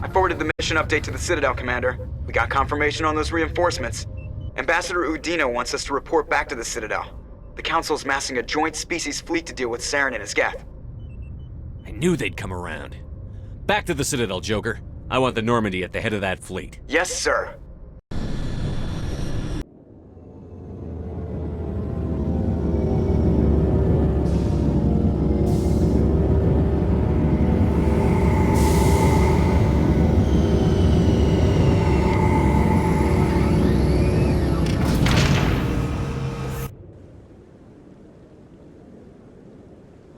I forwarded the mission update to the Citadel, Commander. We got confirmation on those reinforcements. Ambassador Udina wants us to report back to the Citadel. The Council's massing a joint species fleet to deal with Saren and his Geth. I knew they'd come around. Back to the Citadel, Joker. I want the Normandy at the head of that fleet. Yes, sir.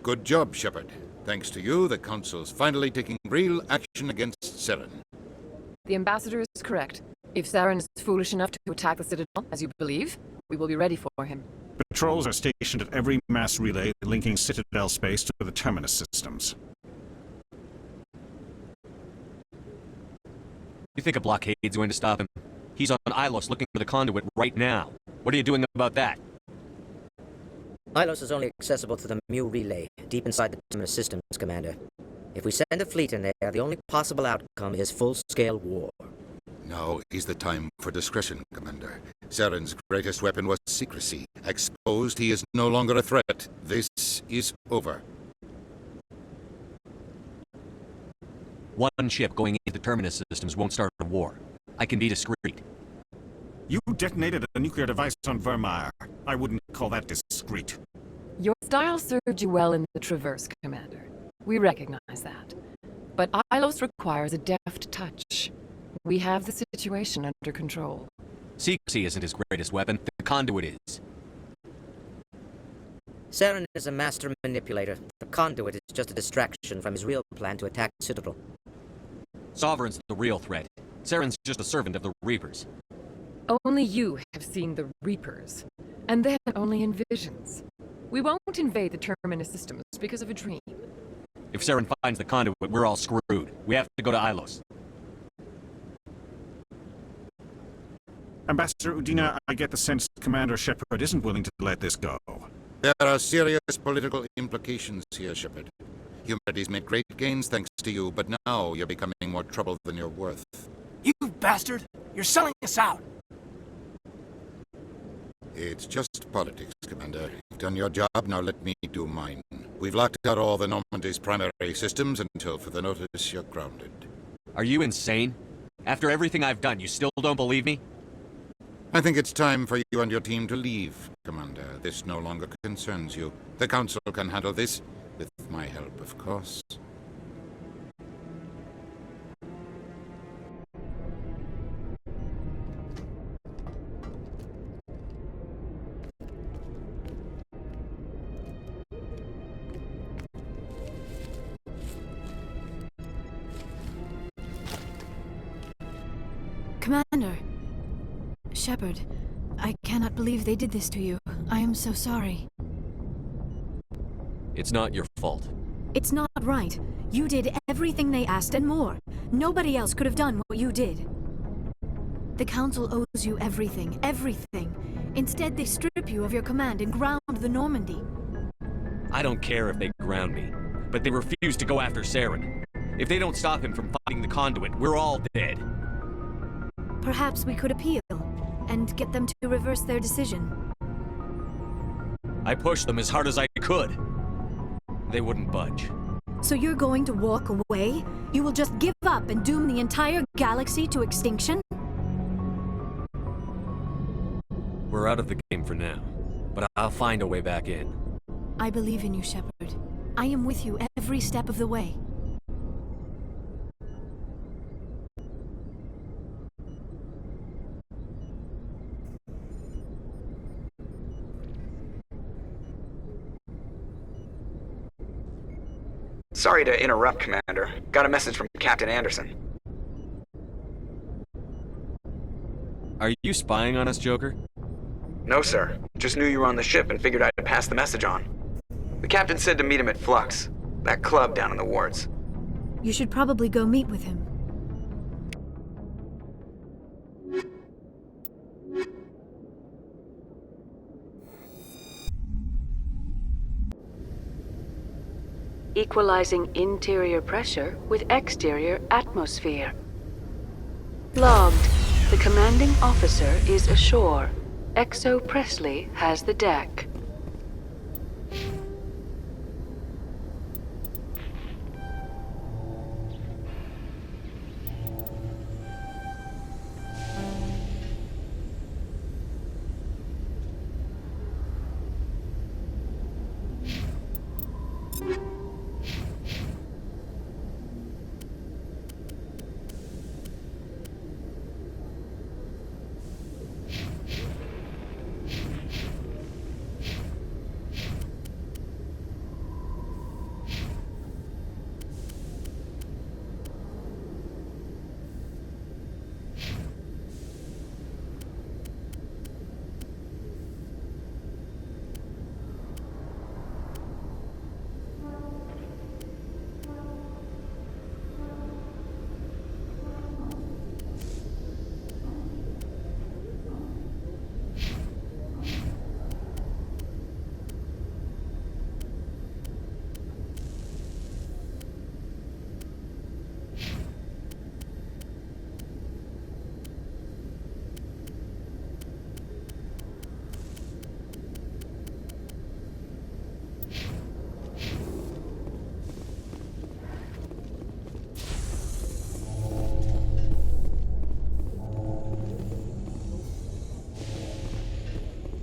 Good job, Shepard. Thanks to you, the Council's finally taking real action against Saren. The Ambassador is correct. If Saren is foolish enough to attack the Citadel, as you believe, we will be ready for him. Patrols are stationed at every mass relay linking Citadel space to the Terminus systems. You think a blockade's going to stop him? He's on Ilos looking for the conduit right now. What are you doing about that? Ilos is only accessible to the Mu relay, deep inside the Terminus systems, Commander. If we send a fleet in there, the only possible outcome is full-scale war. Now is the time for discretion, Commander. Saren's greatest weapon was secrecy. Exposed, he is no longer a threat. This is over. One ship going into Terminus systems won't start a war. I can be discreet. You detonated a nuclear device on Vermeer. I wouldn't call that discreet. Your style served you well in the Traverse, Commander. We recognize that. But Ilos requires a deft touch. We have the situation under control. Secrecy isn't his greatest weapon. The conduit is. Saren is a master manipulator. The conduit is just a distraction from his real plan to attack Citadel. Sovereign's the real threat. Saren's just a servant of the Reapers. Only you have seen the Reapers, and then only in visions. We won't invade the Terminus systems because of a dream. If Saren finds the conduit, we're all screwed. We have to go to Ilos. Ambassador Udina, I get the sense Commander Shepard isn't willing to let this go. There are serious political implications here, Shepard. Humanity's made great gains thanks to you, but now you're becoming more trouble than you're worth. You bastard! You're selling us out! It's just politics, Commander. You've done your job, now let me do mine. We've locked out all the Normandy's primary systems until further notice you're grounded. Are you insane? After everything I've done, you still don't believe me? I think it's time for you and your team to leave, Commander. This no longer concerns you. The Council can handle this, with my help, of course. Commander. Shepard, I cannot believe they did this to you. I am so sorry. It's not your fault. It's not right. You did everything they asked and more. Nobody else could have done what you did. The Council owes you everything, everything. Instead, they strip you of your command and ground the Normandy. I don't care if they ground me, but they refuse to go after Saren. If they don't stop him from fighting the conduit, we're all dead. Perhaps we could appeal, and get them to reverse their decision. I pushed them as hard as I could. They wouldn't budge. So you're going to walk away? You will just give up and doom the entire galaxy to extinction? We're out of the game for now, but I'll find a way back in. I believe in you, Shepard. I am with you every step of the way. Sorry to interrupt, Commander. Got a message from Captain Anderson. Are you spying on us, Joker? No, sir. Just knew you were on the ship and figured I'd pass the message on. The captain said to meet him at Flux, that club down in the wards. You should probably go meet with him. equalizing interior pressure with exterior atmosphere. Logged. The commanding officer is ashore. Exo Presley has the deck.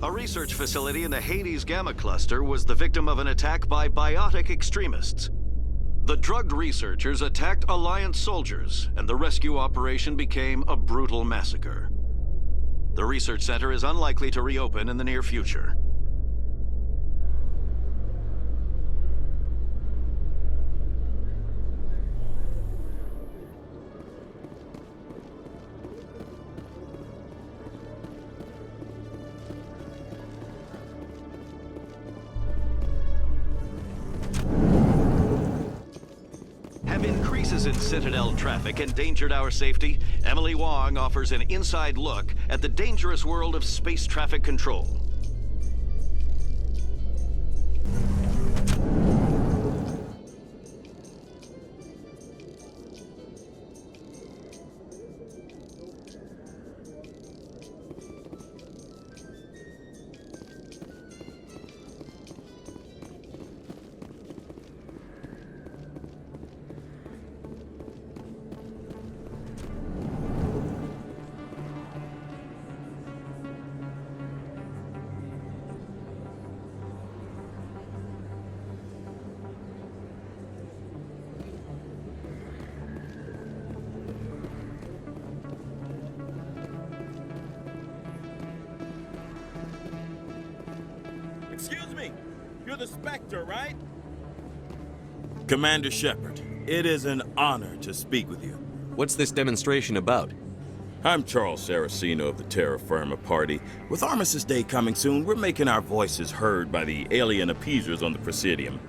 A research facility in the Hades Gamma Cluster was the victim of an attack by biotic extremists. The drugged researchers attacked Alliance soldiers, and the rescue operation became a brutal massacre. The research center is unlikely to reopen in the near future. Have increases in Citadel traffic endangered our safety? Emily Wong offers an inside look at the dangerous world of space traffic control. Excuse me, you're the Spectre, right? Commander Shepard, it is an honor to speak with you. What's this demonstration about? I'm Charles Saraceno of the Terra Firma Party. With Armistice Day coming soon, we're making our voices heard by the alien appeasers on the Presidium.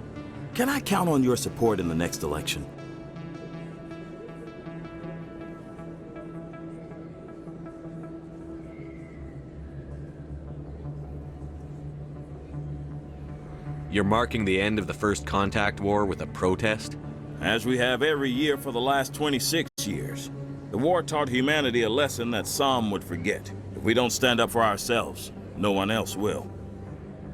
Can I count on your support in the next election? You're marking the end of the First Contact War with a protest? As we have every year for the last 26 years. The war taught humanity a lesson that some would forget. If we don't stand up for ourselves, no one else will.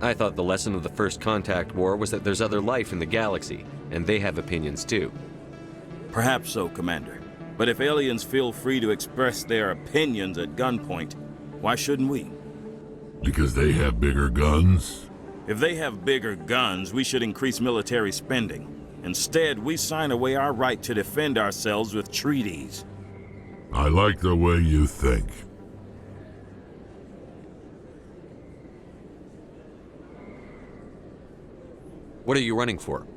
I thought the lesson of the First Contact War was that there's other life in the galaxy, and they have opinions too. Perhaps so, Commander. But if aliens feel free to express their opinions at gunpoint, why shouldn't we? Because they have bigger guns? If they have bigger guns, we should increase military spending. Instead, we sign away our right to defend ourselves with treaties. I like the way you think. What are you running for?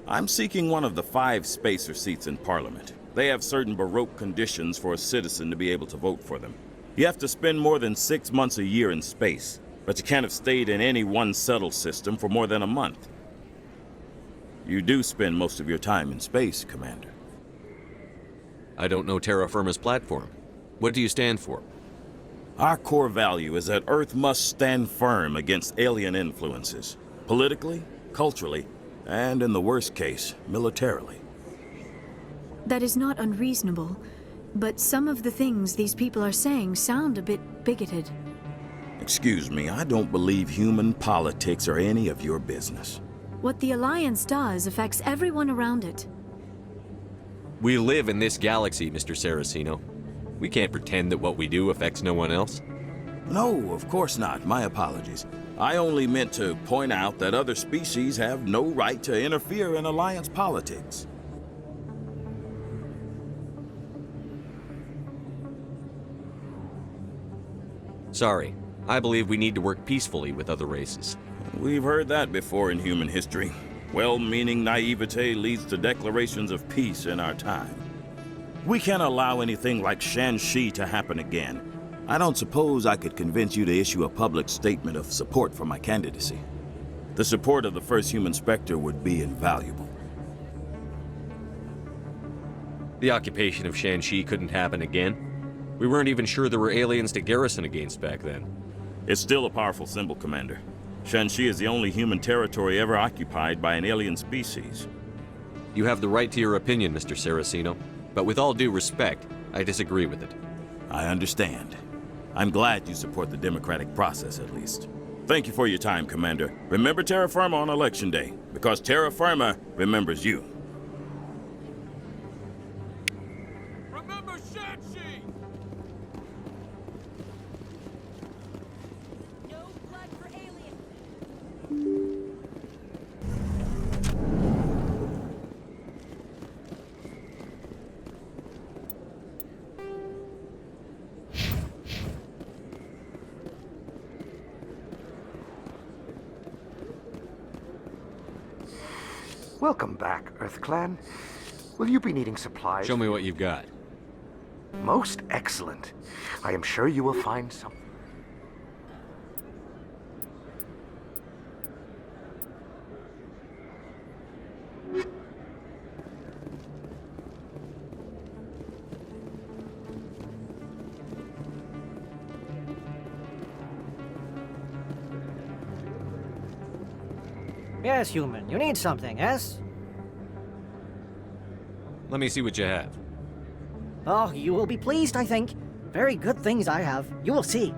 I'm seeking one of the 5 spacer seats in Parliament. They have certain Baroque conditions for a citizen to be able to vote for them. You have to spend more than 6 months a year in space, but you can't have stayed in any one settled system for more than a month. You do spend most of your time in space, Commander. I don't know Terra Firma's platform. What do you stand for? Our core value is that Earth must stand firm against alien influences. Politically, culturally, and in the worst case, militarily. That is not unreasonable, but some of the things these people are saying sound a bit bigoted. Excuse me, I don't believe human politics are any of your business. What the Alliance does affects everyone around it. We live in this galaxy, Mr. Saraceno. We can't pretend that what we do affects no one else. No, of course not. My apologies. I only meant to point out that other species have no right to interfere in Alliance politics. Sorry. I believe we need to work peacefully with other races. We've heard that before in human history. Well-meaning naivete leads to declarations of peace in our time. We can't allow anything like Shan-Shi to happen again. I don't suppose I could convince you to issue a public statement of support for my candidacy. The support of the first human Spectre would be invaluable. The occupation of Shan-Shi couldn't happen again. We weren't even sure there were aliens to garrison against back then. It's still a powerful symbol, Commander. Shan-Shi is the only human territory ever occupied by an alien species. You have the right to your opinion, Mr. Saraceno, but with all due respect, I disagree with it. I understand. I'm glad you support the democratic process, at least. Thank you for your time, Commander. Remember Terra Firma on Election Day, because Terra Firma remembers you. Remember Shan-Shi! No blood for aliens! Welcome back, EarthClan. Will you be needing supplies? Show me what you've got. Most excellent. I am sure you will find some. Yes, human. You need something, yes? Let me see what you have. Oh, you will be pleased, I think. Very good things I have. You will see.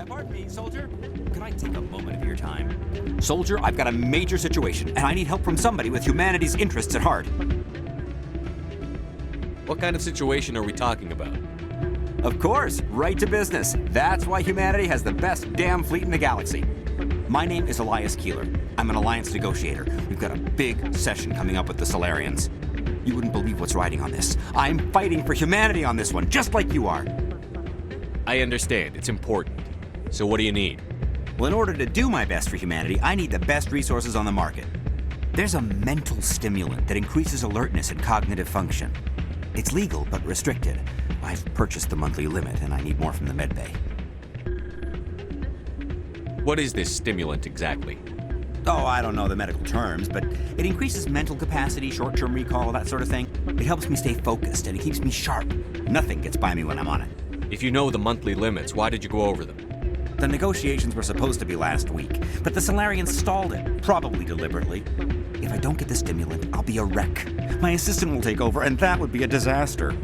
Pardon me, soldier. Can I take a moment of your time? Soldier, I've got a major situation, and I need help from somebody with humanity's interests at heart. What kind of situation are we talking about? Of course, right to business. That's why humanity has the best damn fleet in the galaxy. My name is Elias Keeler. I'm an Alliance negotiator. We've got a big session coming up with the Solarians. You wouldn't believe what's riding on this. I'm fighting for humanity on this one, just like you are. I understand. It's important. So what do you need? Well, in order to do my best for humanity, I need the best resources on the market. There's a mental stimulant that increases alertness and cognitive function. It's legal, but restricted. I've purchased the monthly limit, and I need more from the medbay. What is this stimulant exactly? Oh, I don't know the medical terms, but it increases mental capacity, short-term recall, that sort of thing. It helps me stay focused, and it keeps me sharp. Nothing gets by me when I'm on it. If you know the monthly limits, why did you go over them? The negotiations were supposed to be last week, but the Solarians stalled it, probably deliberately. If I don't get the stimulant, I'll be a wreck. My assistant will take over, and that would be a disaster.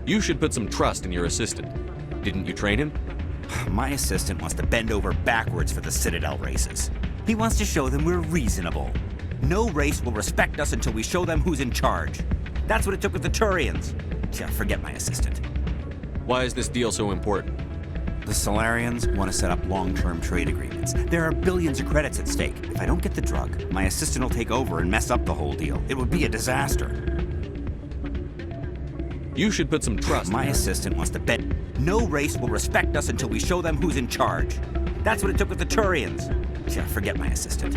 You should put some trust in your assistant. Didn't you train him? My assistant wants to bend over backwards for the Citadel races. He wants to show them we're reasonable. No race will respect us until we show them who's in charge. That's what it took with the Turians. Yeah, forget my assistant. Why is this deal so important? The Solarians want to set up long-term trade agreements. There are billions of credits at stake. If I don't get the drug, my assistant will take over and mess up the whole deal. It would be a disaster. You should put some trust. My assistant wants to bet no race will respect us until we show them who's in charge. That's what it took with the Turians. Yeah, forget my assistant.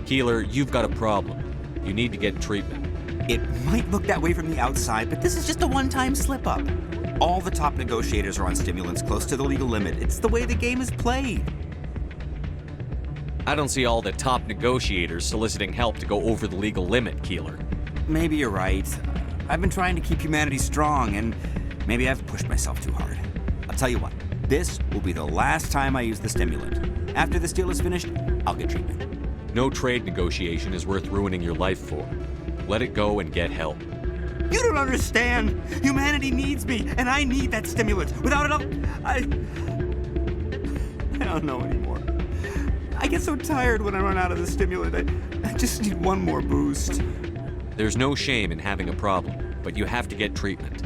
Keeler, you've got a problem. You need to get treatment. It might look that way from the outside, but this is just a one-time slip-up. All the top negotiators are on stimulants close to the legal limit. It's the way the game is played. I don't see all the top negotiators soliciting help to go over the legal limit, Keeler. Maybe you're right. I've been trying to keep humanity strong, and maybe I've pushed myself too hard. I'll tell you what, this will be the last time I use the stimulant. After this deal is finished, I'll get treatment. No trade negotiation is worth ruining your life for. Let it go and get help. You don't understand! Humanity needs me, and I need that stimulant. Without it, I don't know anymore. I get so tired when I run out of the stimulant. I just need one more boost. There's no shame in having a problem, but you have to get treatment.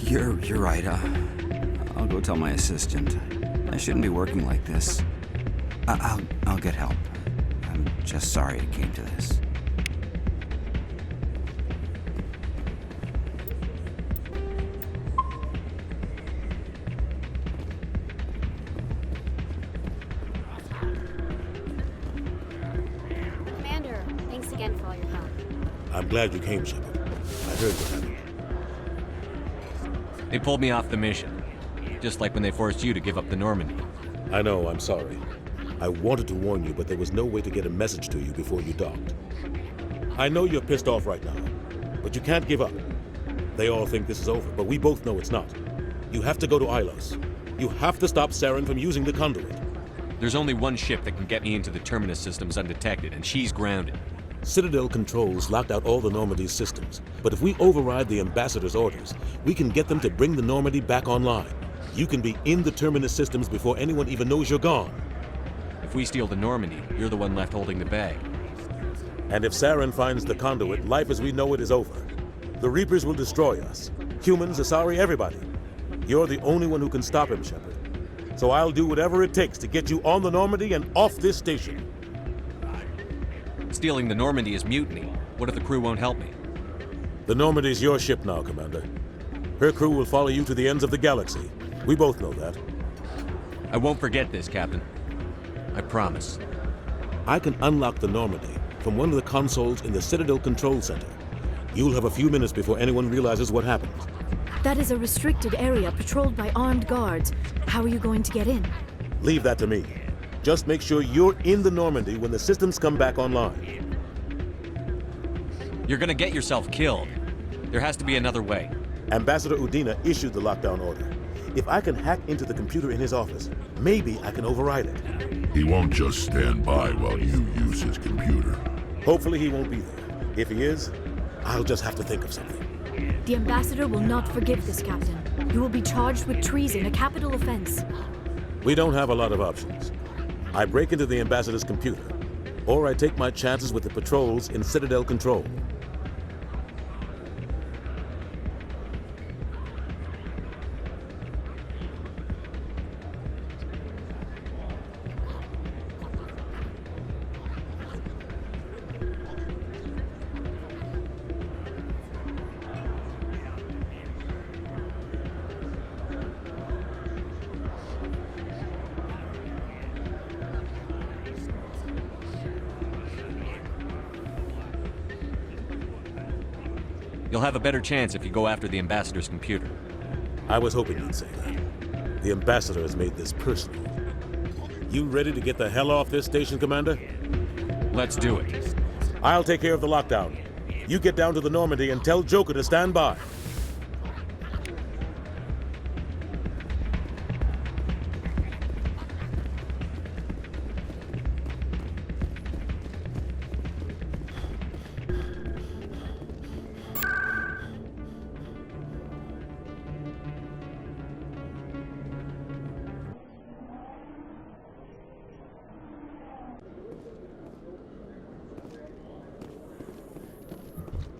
You're right. I'll go tell my assistant. I shouldn't be working like this. I'll get help. I'm just sorry it came to this. Commander, thanks again for all your help. I'm glad you came, Shepard. I heard what happened. They pulled me off the mission. Just like when they forced you to give up the Normandy. I know, I'm sorry. I wanted to warn you, but there was no way to get a message to you before you docked. I know you're pissed off right now, but you can't give up. They all think this is over, but we both know it's not. You have to go to Ilos. You have to stop Saren from using the conduit. There's only one ship that can get me into the Terminus systems undetected, and she's grounded. Citadel controls locked out all the Normandy's systems, but if we override the Ambassador's orders, we can get them to bring the Normandy back online. You can be in the Terminus systems before anyone even knows you're gone. If we steal the Normandy, you're the one left holding the bag. And if Saren finds the conduit, life as we know it is over. The Reapers will destroy us. Humans, Asari, everybody. You're the only one who can stop him, Shepard. So I'll do whatever it takes to get you on the Normandy and off this station. Stealing the Normandy is mutiny. What if the crew won't help me? The Normandy's your ship now, Commander. Her crew will follow you to the ends of the galaxy. We both know that. I won't forget this, Captain. I promise. I can unlock the Normandy from one of the consoles in the Citadel Control Center. You'll have a few minutes before anyone realizes what happened. That is a restricted area patrolled by armed guards. How are you going to get in? Leave that to me. Just make sure you're in the Normandy when the systems come back online. You're gonna get yourself killed. There has to be another way. Ambassador Udina issued the lockdown order. If I can hack into the computer in his office, maybe I can override it. He won't just stand by while you use his computer. Hopefully he won't be there. If he is, I'll just have to think of something. The Ambassador will not forgive this, Captain. You will be charged with treason, a capital offense. We don't have a lot of options. I break into the Ambassador's computer, or I take my chances with the patrols in Citadel Control. You'll have a better chance if you go after the Ambassador's computer. I was hoping you'd say that. The Ambassador has made this personal. You ready to get the hell off this station, Commander? Let's do it. I'll take care of the lockdown. You get down to the Normandy and tell Joker to stand by.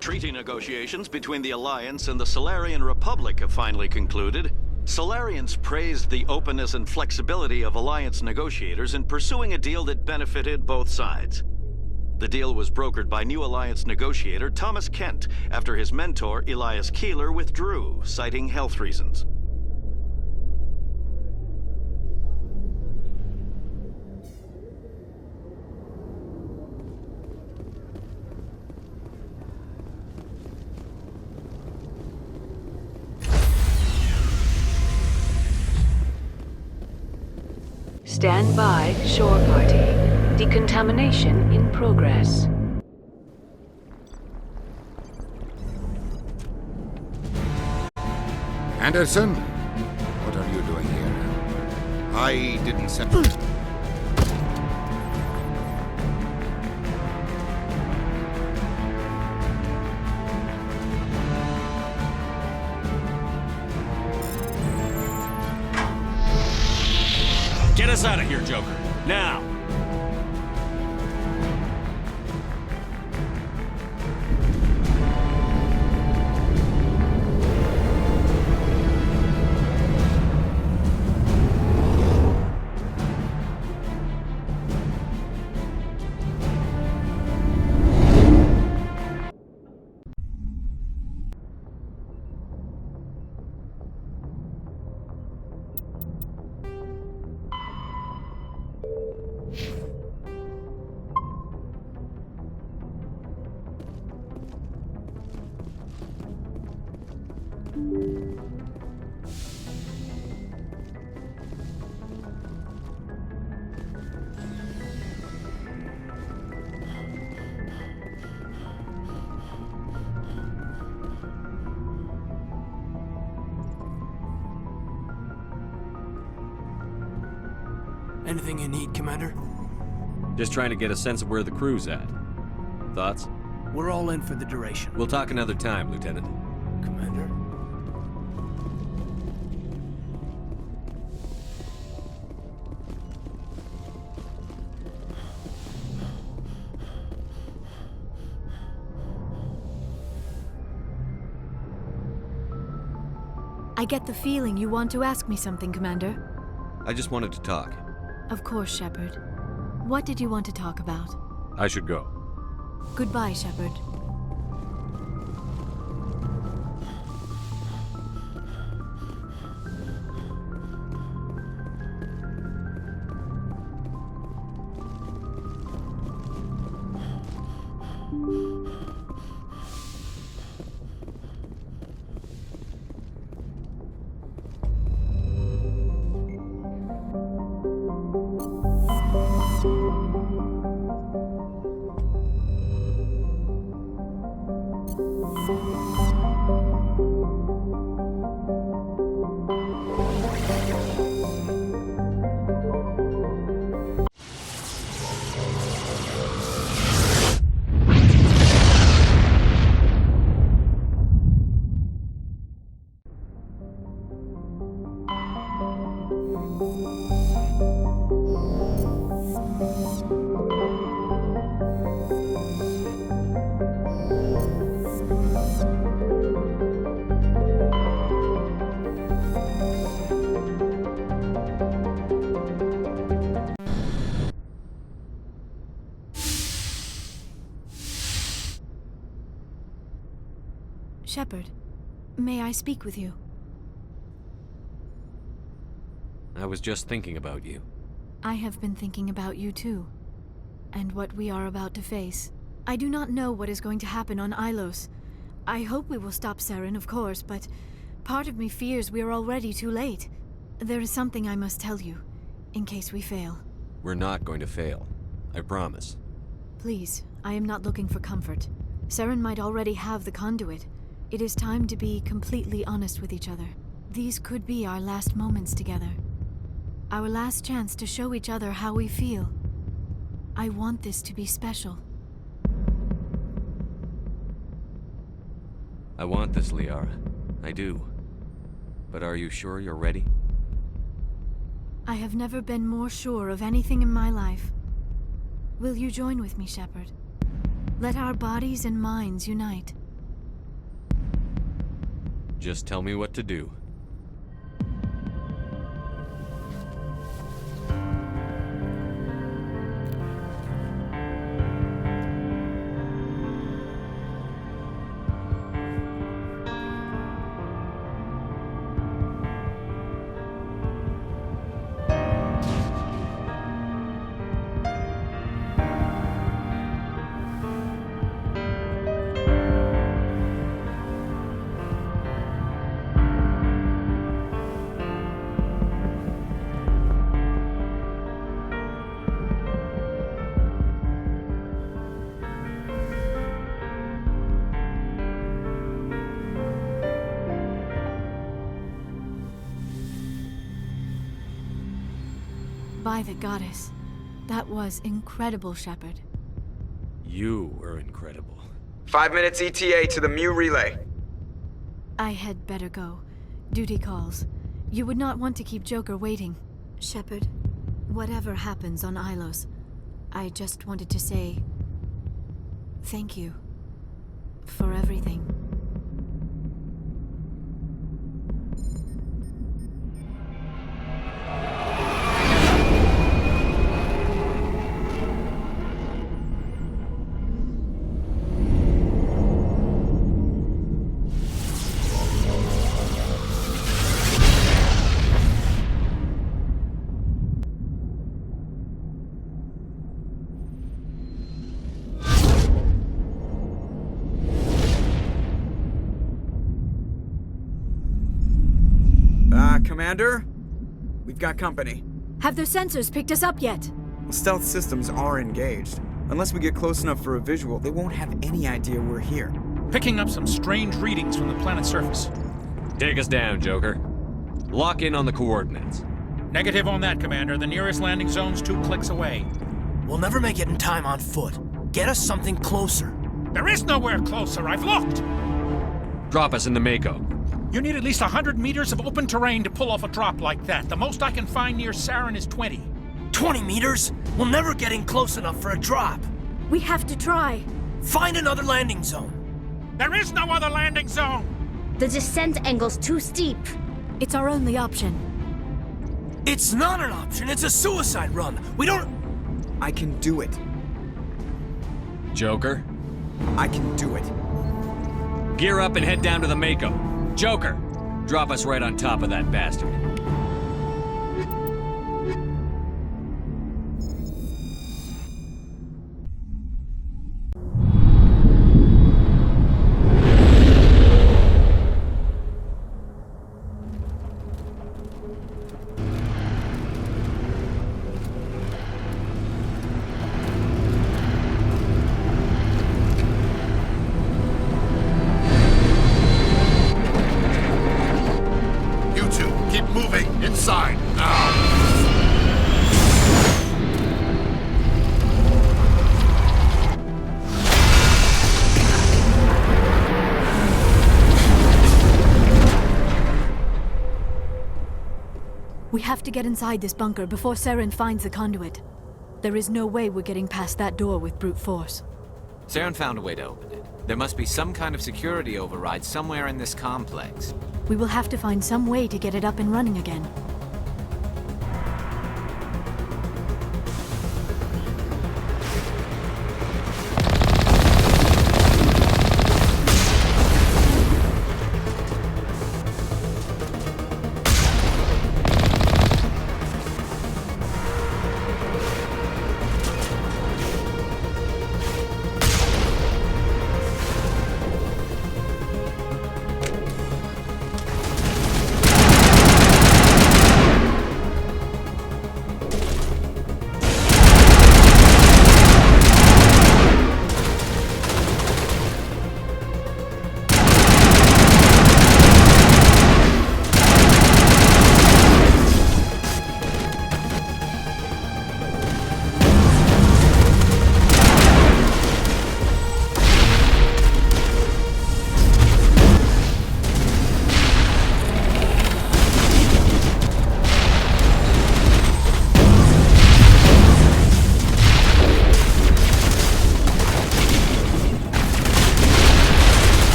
Treaty negotiations between the Alliance and the Solarian Republic have finally concluded. Solarians praised the openness and flexibility of Alliance negotiators in pursuing a deal that benefited both sides. The deal was brokered by new Alliance negotiator Thomas Kent after his mentor Elias Keeler withdrew, citing health reasons. Stand by, shore party. Decontamination in progress. Anderson? What are you doing here? I didn't send... Get us out of here, Joker. Now! Anything you need, Commander? Just trying to get a sense of where the crew's at. Thoughts? We're all in for the duration. We'll talk another time, Lieutenant. Commander? I get the feeling you want to ask me something, Commander. I just wanted to talk. Of course, Shepard. What did you want to talk about? I should go. Goodbye, Shepard. Shepard, may I speak with you? I was just thinking about you. I have been thinking about you too, and what we are about to face. I do not know what is going to happen on Ilos. I hope we will stop Saren, of course, but part of me fears we are already too late. There is something I must tell you, in case we fail. We're not going to fail. I promise. Please, I am not looking for comfort. Saren might already have the conduit. It is time to be completely honest with each other. These could be our last moments together. Our last chance to show each other how we feel. I want this to be special. I want this, Liara. I do. But are you sure you're ready? I have never been more sure of anything in my life. Will you join with me, Shepard? Let our bodies and minds unite. Just tell me what to do. by the goddess. That was incredible, Shepard. You were incredible. 5 minutes ETA to the Mu relay. I had better go. Duty calls. You would not want to keep Joker waiting. Shepard, whatever happens on Ilos, I just wanted to say thank you for everything. Commander? We've got company. Have their sensors picked us up yet? Well, stealth systems are engaged. Unless we get close enough for a visual, they won't have any idea we're here. Picking up some strange readings from the planet's surface. Take us down, Joker. Lock in on the coordinates. Negative on that, Commander. The nearest landing zone's 2 clicks away. We'll never make it in time on foot. Get us something closer. There is nowhere closer. I've looked. Drop us in the Mako. You need at least 100 meters of open terrain to pull off a drop like that. The most I can find near Saren is 20. 20 meters? We'll never get in close enough for a drop. We have to try. Find another landing zone. There is no other landing zone! The descent angle's too steep. It's our only option. It's not an option. It's a suicide run. We don't... I can do it. Joker? I can do it. Gear up and head down to the Mako. Joker, drop us right on top of that bastard. Inside, now! We have to get inside this bunker before Saren finds the conduit. There is no way we're getting past that door with brute force. Saren found a way to open it. There must be some kind of security override somewhere in this complex. We will have to find some way to get it up and running again.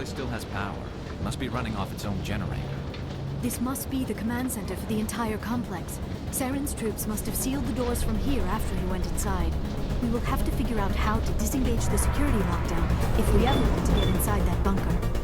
still has power. It must be running off its own generator. This must be the command center for the entire complex. Saren's troops must have sealed the doors from here after he went inside. We will have to figure out how to disengage the security lockdown if we ever want to get inside that bunker.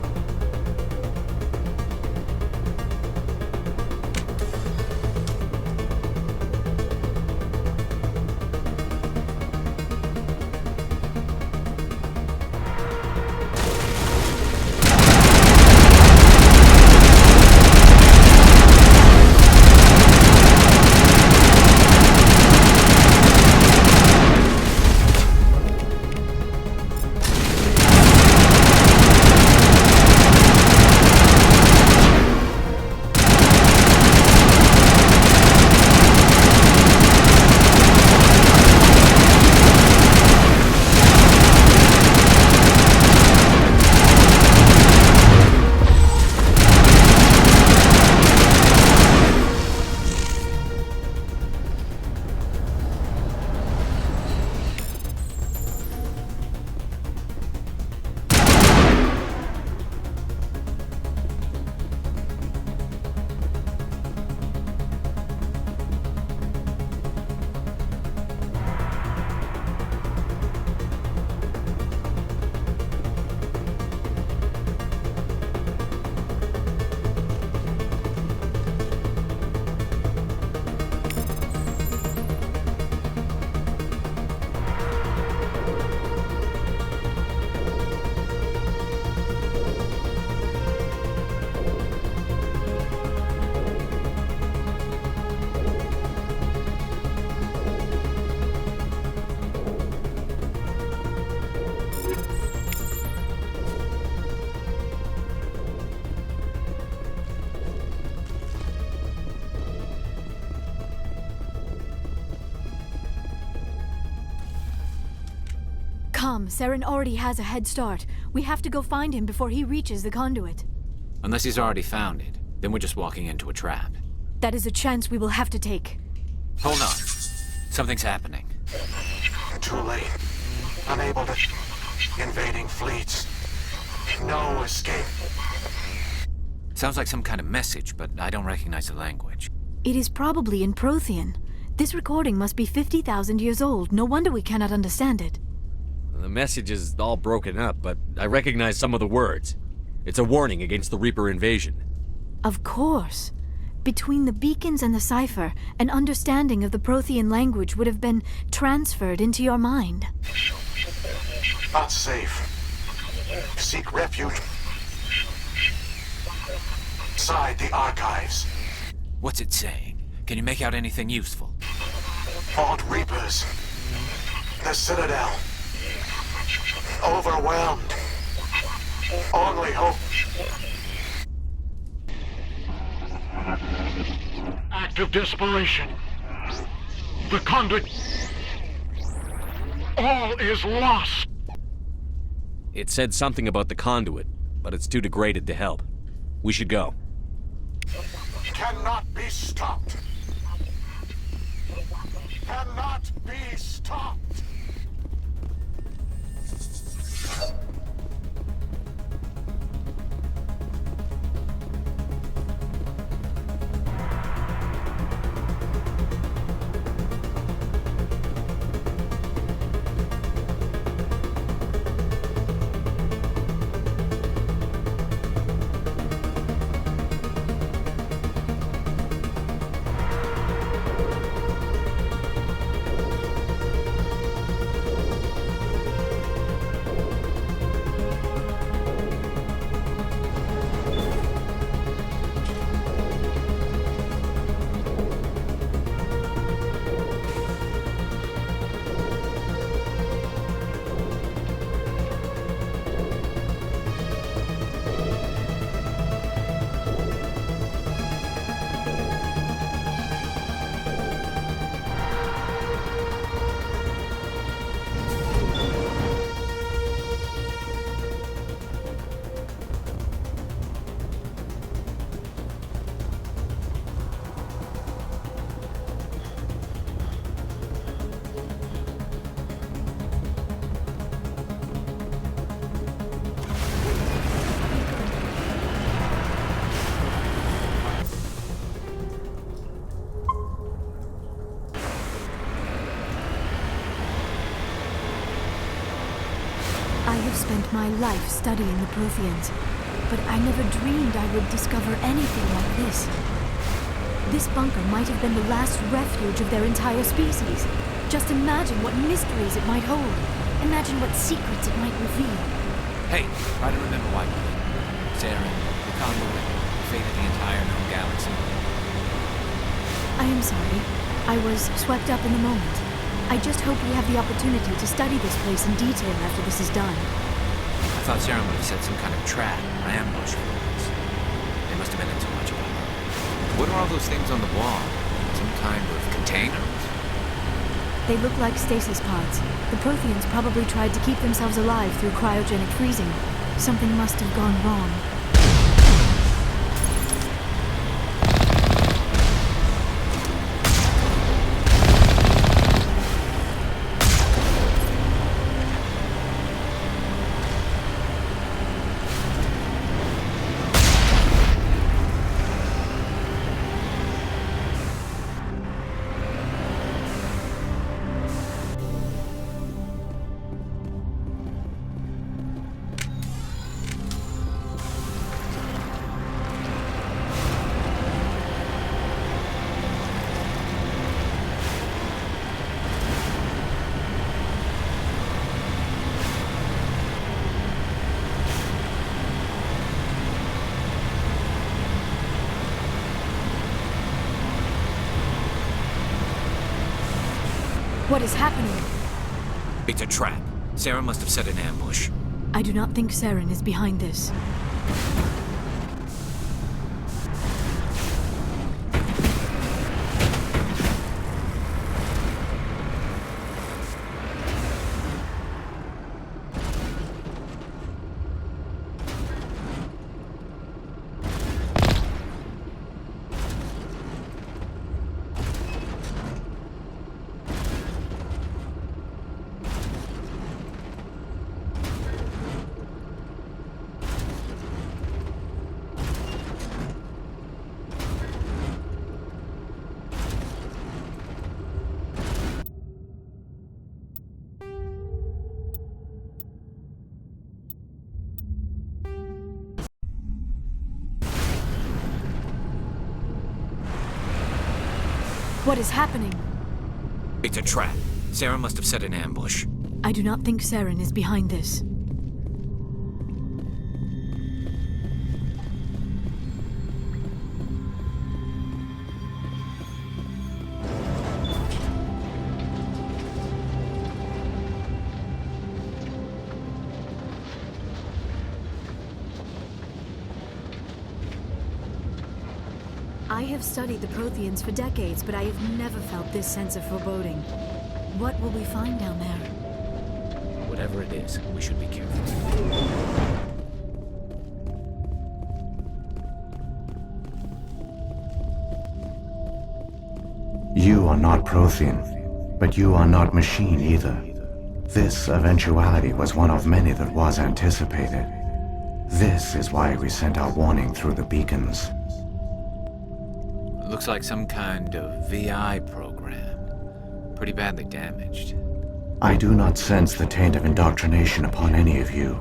Come, Saren already has a head start. We have to go find him before he reaches the conduit. Unless he's already found it, then we're just walking into a trap. That is a chance we will have to take. Hold on. Something's happening. Too late. Unable to... Invading fleets. No escape. Sounds like some kind of message, but I don't recognize the language. It is probably in Prothean. This recording must be 50,000 years old. No wonder we cannot understand it. The message is all broken up, but I recognize some of the words. It's a warning against the Reaper invasion. Of course. Between the beacons and the cipher, an understanding of the Prothean language would have been transferred into your mind. Not safe. Seek refuge inside the archives. What's it saying? Can you make out anything useful? Vault Reapers. The Citadel. Overwhelmed. Only hope. Act of desperation. The conduit. All is lost. It said something about the conduit, but it's too degraded to help. We should go. Cannot be stopped. Cannot be stopped. I have spent my life studying the Protheans, but I never dreamed I would discover anything like this. This bunker might have been the last refuge of their entire species. Just imagine what mysteries it might hold. Imagine what secrets it might reveal. Hey, try to remember why we're here. Saren, the conduit, the fate of the entire known galaxy. I am sorry. I was swept up in the moment. I just hope we have the opportunity to study this place in detail after this is done. I thought Saren would have set some kind of trap or ambush for us. They must have been in too much of a hurry. What are all those things on the wall? Some kind of containers? They look like stasis pods. The Protheans probably tried to keep themselves alive through cryogenic freezing. Something must have gone wrong. What is happening? It's a trap. Saren must have set an ambush. I do not think Saren is behind this. What is happening? It's a trap. Saren must have set an ambush. I do not think Saren is behind this. I have studied the Protheans for decades, but I have never felt this sense of foreboding. What will we find down there? Whatever it is, we should be careful. You are not Prothean, but you are not machine either. This eventuality was one of many that was anticipated. This is why we sent our warning through the beacons. Looks like some kind of VI program. Pretty badly damaged. I do not sense the taint of indoctrination upon any of you.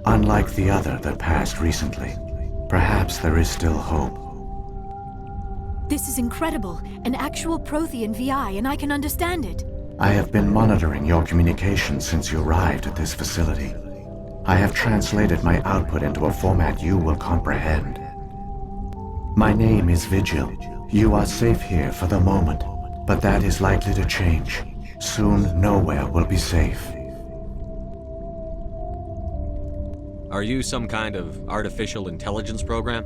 Unlike the other that passed recently. Perhaps there is still hope. This is incredible. An actual Prothean VI, and I can understand it. I have been monitoring your communications since you arrived at this facility. I have translated my output into a format you will comprehend. My name is Vigil. You are safe here for the moment, but that is likely to change. Soon, nowhere will be safe. Are you some kind of artificial intelligence program?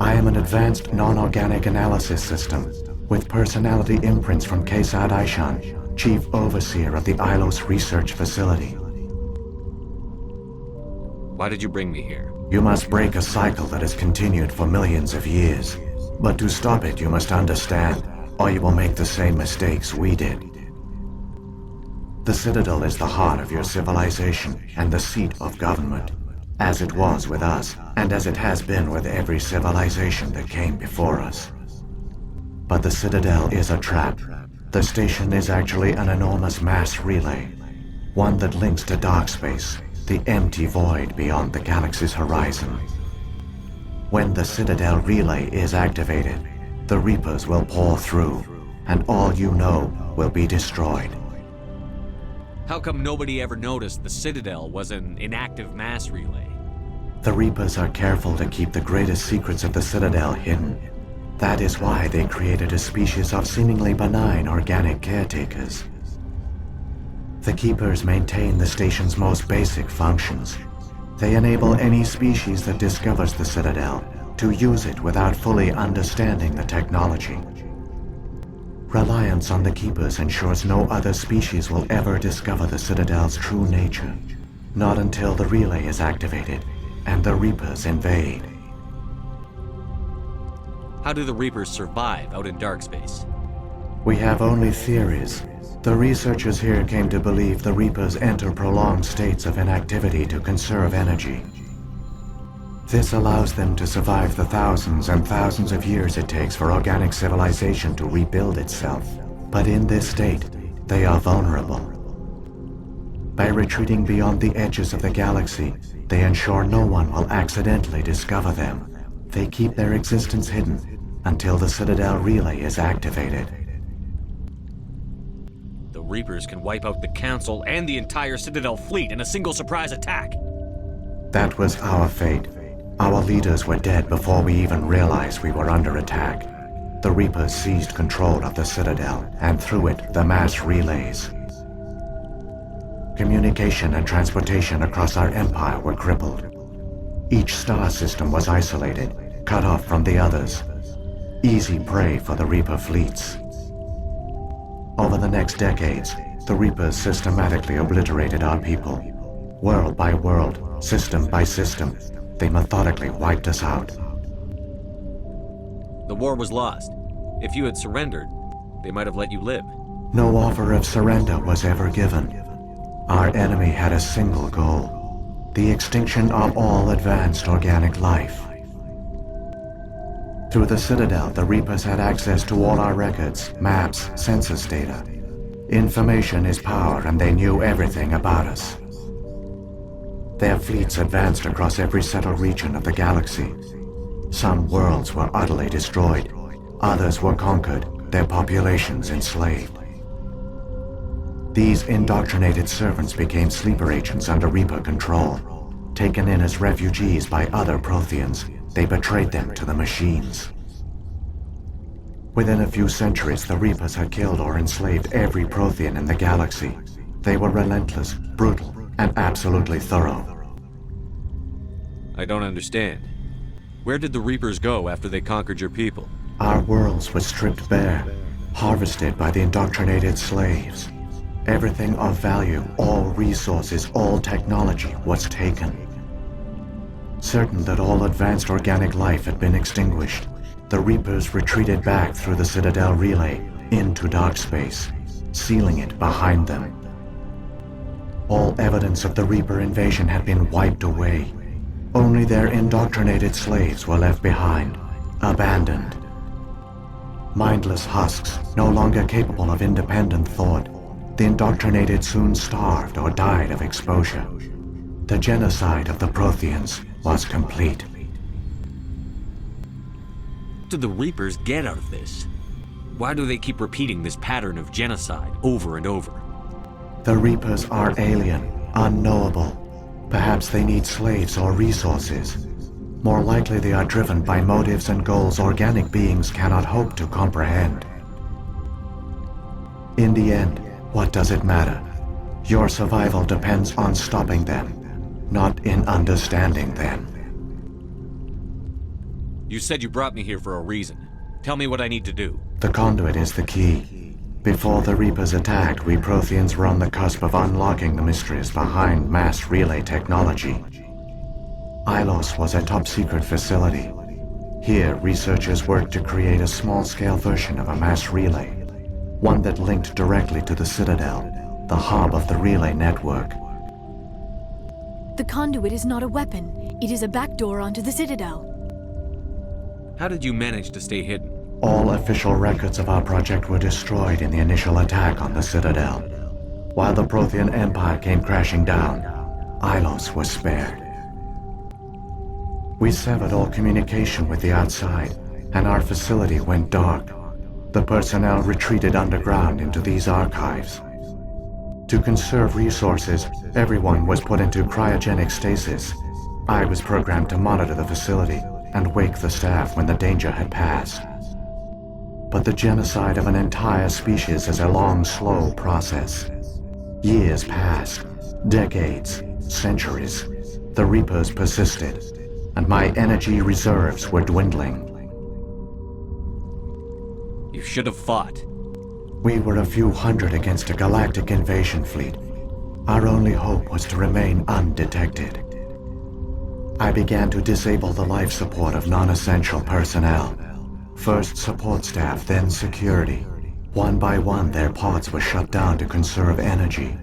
I am an advanced non-organic analysis system, with personality imprints from Kesad Aishan, Chief Overseer of the Ilos Research Facility. Why did you bring me here? You must break a cycle that has continued for millions of years. But to stop it, you must understand, or you will make the same mistakes we did. The Citadel is the heart of your civilization and the seat of government, as it was with us, and as it has been with every civilization that came before us. But the Citadel is a trap. The station is actually an enormous mass relay, one that links to dark space, the empty void beyond the galaxy's horizon. When the Citadel relay is activated, the Reapers will pour through, and all you know will be destroyed. How come nobody ever noticed the Citadel was an inactive mass relay? The Reapers are careful to keep the greatest secrets of the Citadel hidden. That is why they created a species of seemingly benign organic caretakers. The Keepers maintain the station's most basic functions. They enable any species that discovers the Citadel to use it without fully understanding the technology. Reliance on the Keepers ensures no other species will ever discover the Citadel's true nature. Not until the relay is activated and the Reapers invade. How do the Reapers survive out in dark space? We have only theories. The researchers here came to believe the Reapers enter prolonged states of inactivity to conserve energy. This allows them to survive the thousands and thousands of years it takes for organic civilization to rebuild itself. But in this state, they are vulnerable. By retreating beyond the edges of the galaxy, they ensure no one will accidentally discover them. They keep their existence hidden until the Citadel relay is activated. The Reapers can wipe out the Council and the entire Citadel fleet in a single surprise attack. That was our fate. Our leaders were dead before we even realized we were under attack. The Reapers seized control of the Citadel, and through it, the mass relays. Communication and transportation across our empire were crippled. Each star system was isolated, cut off from the others. Easy prey for the Reaper fleets. Over the next decades, the Reapers systematically obliterated our people. World by world, system by system, they methodically wiped us out. The war was lost. If you had surrendered, they might have let you live. No offer of surrender was ever given. Our enemy had a single goal: the extinction of all advanced organic life. Through the Citadel, the Reapers had access to all our records, maps, census data. Information is power, and they knew everything about us. Their fleets advanced across every settled region of the galaxy. Some worlds were utterly destroyed. Others were conquered, their populations enslaved. These indoctrinated servants became sleeper agents under Reaper control. Taken in as refugees by other Protheans, they betrayed them to the machines. Within a few centuries, the Reapers had killed or enslaved every Prothean in the galaxy. They were relentless, brutal, and absolutely thorough. I don't understand. Where did the Reapers go after they conquered your people? Our worlds were stripped bare, harvested by the indoctrinated slaves. Everything of value, all resources, all technology was taken. Certain that all advanced organic life had been extinguished, the Reapers retreated back through the Citadel relay into dark space, sealing it behind them. All evidence of the Reaper invasion had been wiped away. Only their indoctrinated slaves were left behind, abandoned. Mindless husks, no longer capable of independent thought, the indoctrinated soon starved or died of exposure. The genocide of the Protheans was complete. What did the Reapers get out of this? Why do they keep repeating this pattern of genocide over and over? The Reapers are alien, unknowable. Perhaps they need slaves or resources. More likely they are driven by motives and goals organic beings cannot hope to comprehend. In the end, what does it matter? Your survival depends on stopping them, not in understanding them. You said you brought me here for a reason. Tell me what I need to do. The conduit is the key. Before the Reapers attacked, we Protheans were on the cusp of unlocking the mysteries behind mass relay technology. Ilos was a top-secret facility. Here, researchers worked to create a small-scale version of a mass relay, one that linked directly to the Citadel, the hub of the relay network. The conduit is not a weapon. It is a backdoor onto the Citadel. How did you manage to stay hidden? All official records of our project were destroyed in the initial attack on the Citadel. While the Prothean Empire came crashing down, Ilos was spared. We severed all communication with the outside, and our facility went dark. The personnel retreated underground into these archives. To conserve resources, everyone was put into cryogenic stasis. I was programmed to monitor the facility and wake the staff when the danger had passed. But the genocide of an entire species is a long, slow process. Years passed, decades, centuries. The Reapers persisted, and my energy reserves were dwindling. You should have fought. We were a few hundred against a galactic invasion fleet. Our only hope was to remain undetected. I began to disable the life support of non-essential personnel. First support staff, then security. One by one, their pods were shut down to conserve energy.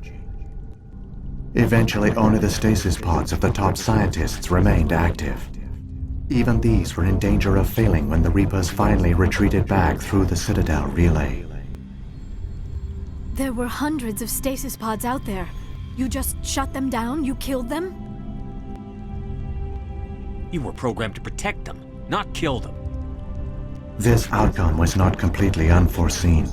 Eventually, only the stasis pods of the top scientists remained active. Even these were in danger of failing when the Reapers finally retreated back through the Citadel relay. There were hundreds of stasis pods out there. You just shut them down? You killed them? You were programmed to protect them, not kill them. This outcome was not completely unforeseen.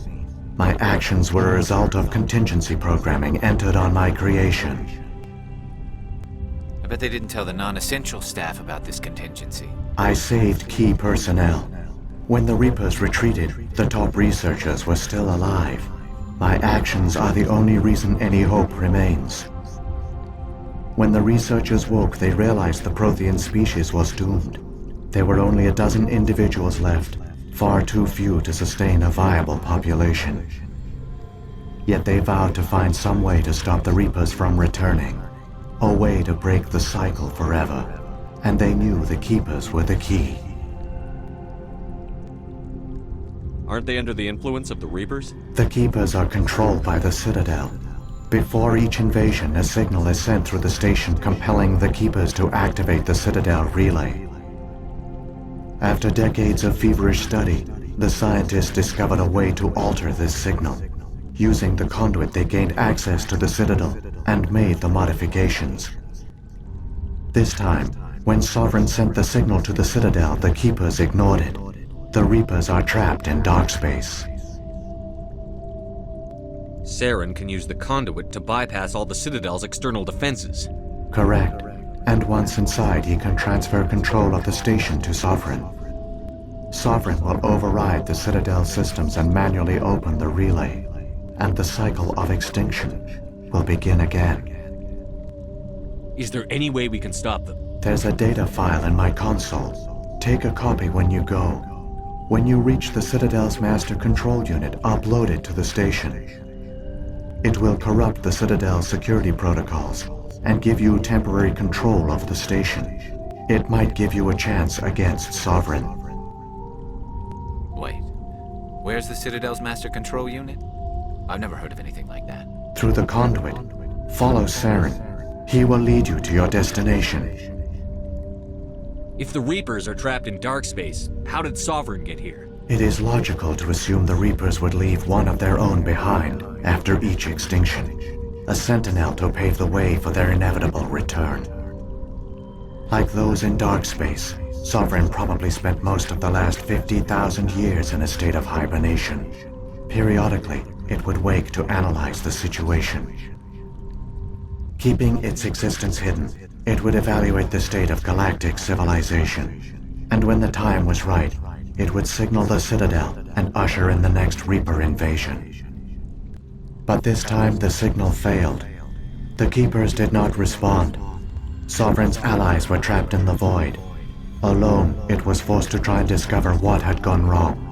My actions were a result of contingency programming entered on my creation. I bet they didn't tell the non-essential staff about this contingency. I saved key personnel. When the Reapers retreated, the top researchers were still alive. My actions are the only reason any hope remains. When the researchers woke, they realized the Prothean species was doomed. There were only a dozen individuals left, far too few to sustain a viable population. Yet they vowed to find some way to stop the Reapers from returning, a way to break the cycle forever, and they knew the Keepers were the key. Aren't they under the influence of the Reapers? The Keepers are controlled by the Citadel. Before each invasion, a signal is sent through the station compelling the Keepers to activate the Citadel relay. After decades of feverish study, the scientists discovered a way to alter this signal. Using the conduit, they gained access to the Citadel and made the modifications. This time, when Sovereign sent the signal to the Citadel, the Keepers ignored it. The Reapers are trapped in dark space. Saren can use the conduit to bypass all the Citadel's external defenses. Correct. And once inside, he can transfer control of the station to Sovereign. Sovereign will override the Citadel systems and manually open the relay, and the cycle of extinction will begin again. Is there any way we can stop them? There's a data file in my console. Take a copy when you go. When you reach the Citadel's master control unit, upload it to the station. It will corrupt the Citadel's security protocols and give you temporary control of the station. It might give you a chance against Sovereign. Wait, where's the Citadel's master control unit? I've never heard of anything like that. Through the conduit, follow Saren. He will lead you to your destination. If the Reapers are trapped in dark space, how did Sovereign get here? It is logical to assume the Reapers would leave one of their own behind after each extinction. A sentinel to pave the way for their inevitable return. Like those in dark space, Sovereign probably spent most of the last 50,000 years in a state of hibernation. Periodically, it would wake to analyze the situation. Keeping its existence hidden, it would evaluate the state of galactic civilization. And when the time was right, it would signal the Citadel and usher in the next Reaper invasion. But this time the signal failed. The Keepers did not respond. Sovereign's allies were trapped in the void. Alone, it was forced to try and discover what had gone wrong.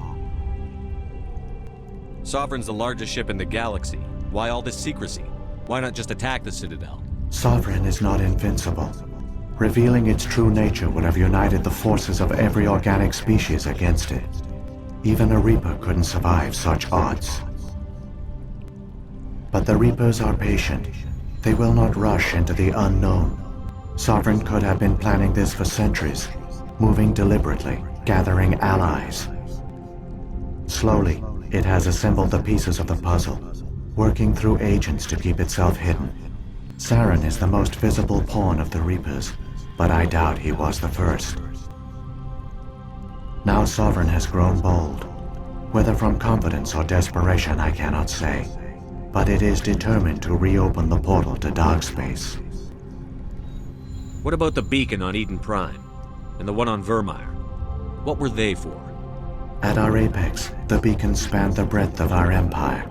Sovereign's the largest ship in the galaxy. Why all this secrecy? Why not just attack the Citadel? Sovereign is not invincible. Revealing its true nature would have united the forces of every organic species against it. Even a Reaper couldn't survive such odds. But the Reapers are patient. They will not rush into the unknown. Sovereign could have been planning this for centuries, moving deliberately, gathering allies. Slowly, it has assembled the pieces of the puzzle, working through agents to keep itself hidden. Saren is the most visible pawn of the Reapers, but I doubt he was the first. Now Sovereign has grown bold. Whether from confidence or desperation, I cannot say. But it is determined to reopen the portal to dark space. What about the beacon on Eden Prime? And the one on Vermeer? What were they for? At our apex, the beacons spanned the breadth of our empire.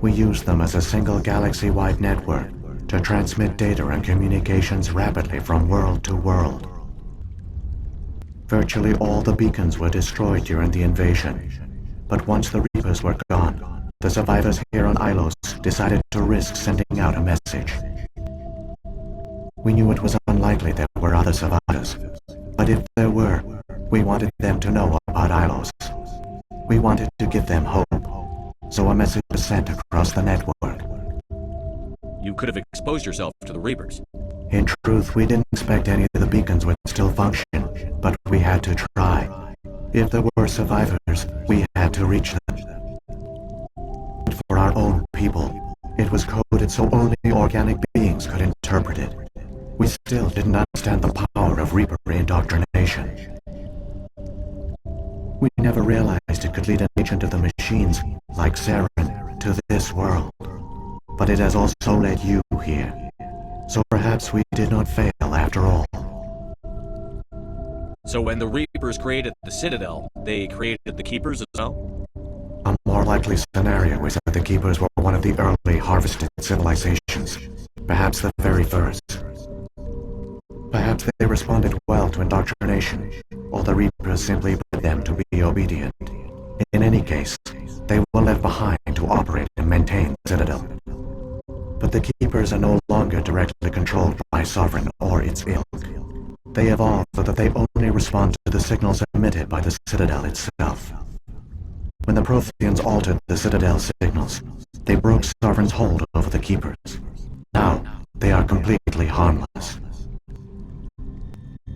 We used them as a single galaxy-wide network to transmit data and communications rapidly from world to world. Virtually all the beacons were destroyed during the invasion. But once the Reapers were gone, the survivors here on Ilos decided to risk sending out a message. We knew it was unlikely there were other survivors, but if there were, we wanted them to know about Ilos. We wanted to give them hope, so a message was sent across the network. You could have exposed yourself to the Reapers. In truth, we didn't expect any of the beacons would still function, but we had to try. If there were survivors, we had to reach them. For our own people, it was coded so only organic beings could interpret it. We still didn't understand the power of Reaper indoctrination. We never realized it could lead an agent of the machines, like Saren, to this world. But it has also led you here. So perhaps we did not fail after all. So when the Reapers created the Citadel, they created the Keepers as well? A more likely scenario is that the Keepers were one of the early harvested civilizations, perhaps the very first. Perhaps they responded well to indoctrination, or the Reapers simply bred them to be obedient. In any case, they were left behind to operate and maintain the Citadel. But the Keepers are no longer directly controlled by Sovereign or its ilk. They evolved so that they only respond to the signals emitted by the Citadel itself. When the Protheans altered the Citadel signals, they broke Sovereign's hold over the Keepers. Now, they are completely harmless.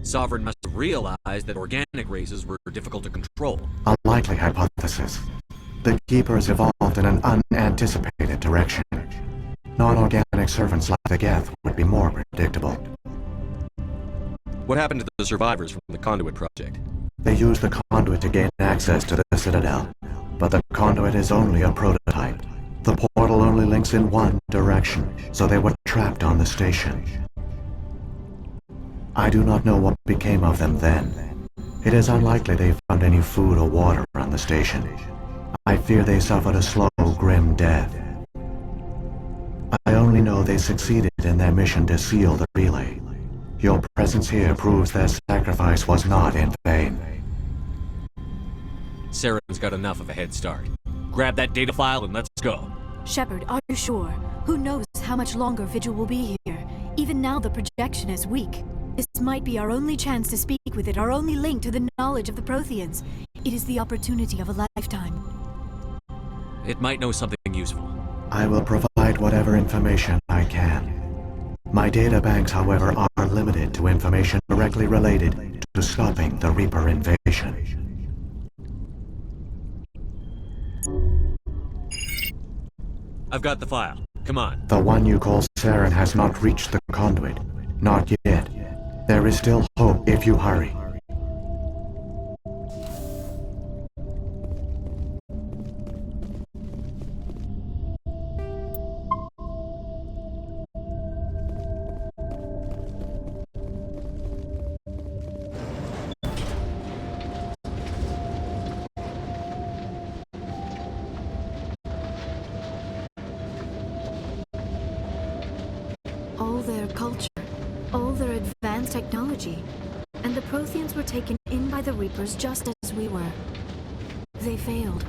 Sovereign must have realized that organic races were difficult to control. A likely hypothesis. The Keepers evolved in an unanticipated direction. Non-organic servants like the Geth would be more predictable. What happened to the survivors from the Conduit Project? They used the Conduit to gain access to the Citadel, but the Conduit is only a prototype. The portal only links in one direction, so they were trapped on the station. I do not know what became of them then. It is unlikely they found any food or water on the station. I fear they suffered a slow, grim death. I only know they succeeded in their mission to seal the relay. Your presence here proves their sacrifice was not in vain. Saren's got enough of a head start. Grab that data file and let's go. Shepard, are you sure? Who knows how much longer Vigil will be here? Even now the projection is weak. This might be our only chance to speak with it, our only link to the knowledge of the Protheans. It is the opportunity of a lifetime. It might know something useful. I will provide whatever information I can. My databanks, however, are limited to information directly related to stopping the Reaper invasion. I've got the file. Come on. The one you call Saren has not reached the Conduit. Not yet. There is still hope if you hurry. All their culture, all their advanced technology, and the Protheans were taken in by the Reapers just as we were. They failed.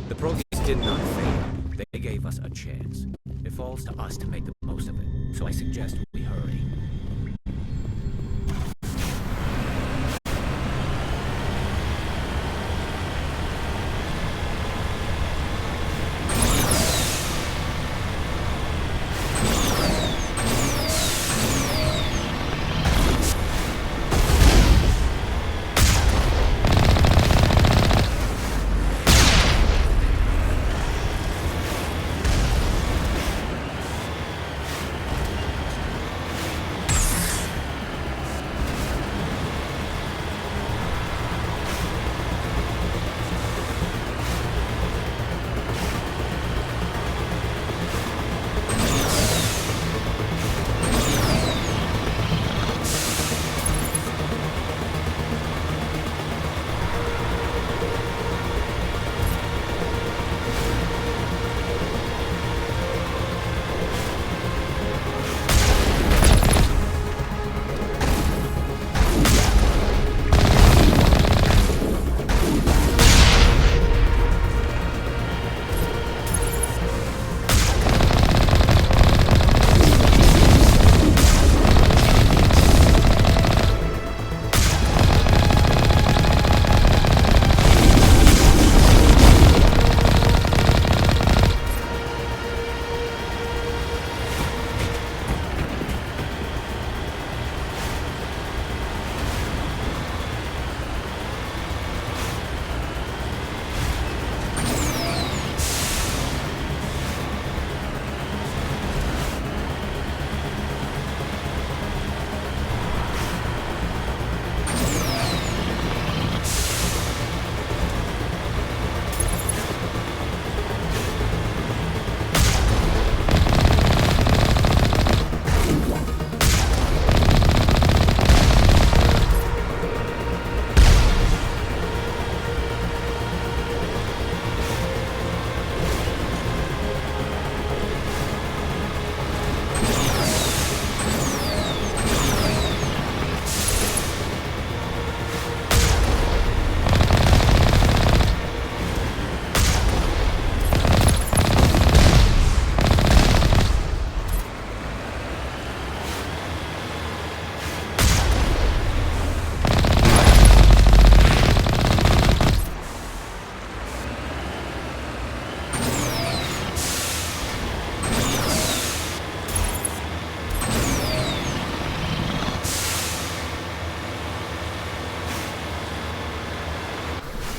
The Protheans did not fail. They gave us a chance. It falls to us to make the most of it, so I suggest we hurry.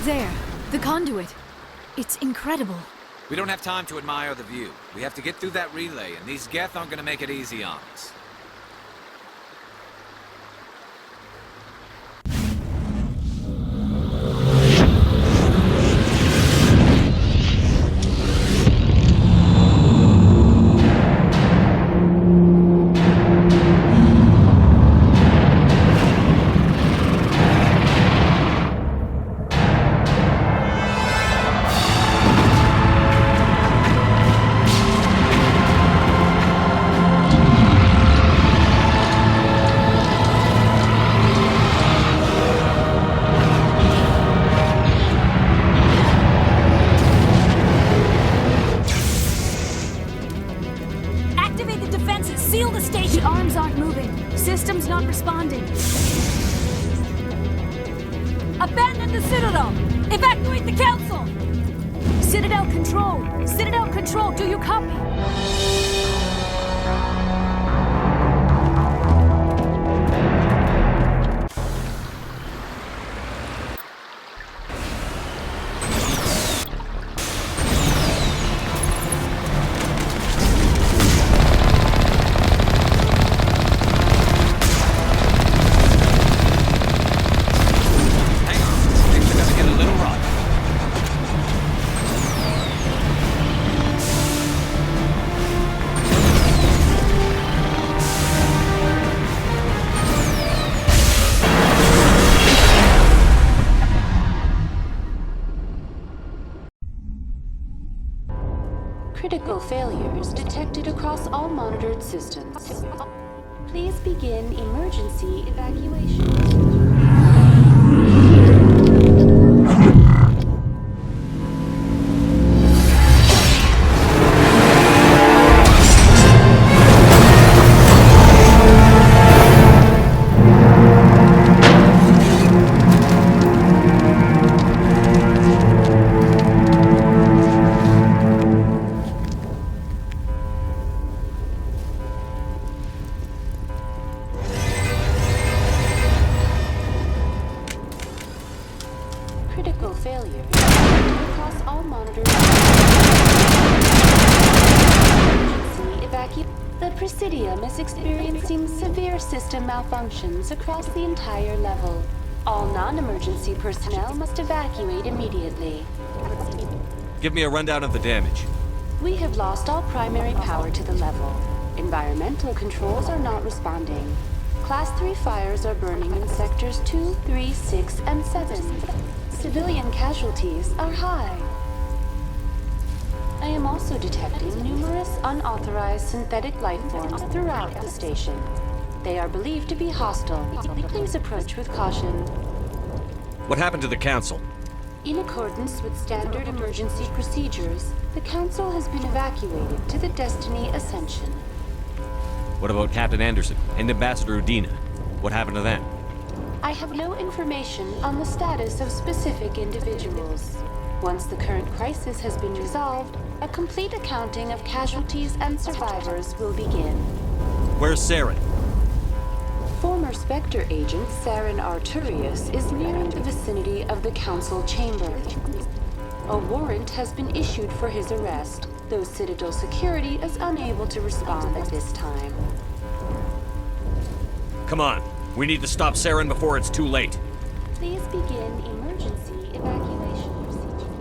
There, the conduit. It's incredible. We don't have time to admire the view. We have to get through that relay, and these Geth aren't gonna make it easy on us. Activate the defenses! Seal the station! The arms aren't moving. System's not responding. Abandon the Citadel! Evacuate the Council! Citadel Control! Citadel Control, do you copy? Critical failures detected across all monitored systems. Please begin emergency evacuation. Critical failure across all monitors. Emergency evacuation. The Presidium is experiencing severe system malfunctions across the entire level. All non-emergency personnel must evacuate immediately. Give me a rundown of the damage. We have lost all primary power to the level. Environmental controls are not responding. Class 3 fires are burning in sectors 2, 3, 6, and 7. Civilian casualties are high. I am also detecting numerous unauthorized synthetic life forms throughout the station. They are believed to be hostile. Please approach with caution. What happened to the Council? In accordance with standard emergency procedures, the Council has been evacuated to the Destiny Ascension. What about Captain Anderson and Ambassador Udina? What happened to them? I have no information on the status of specific individuals. Once the current crisis has been resolved, a complete accounting of casualties and survivors will begin. Where's Saren? Former Spectre agent Saren Arturius is nearing the vicinity of the Council chamber. A warrant has been issued for his arrest, though Citadel security is unable to respond at this time. Come on. We need to stop Saren before it's too late. Please begin emergency evacuation procedures.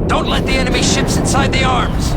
Don't let the enemy ships inside the arms!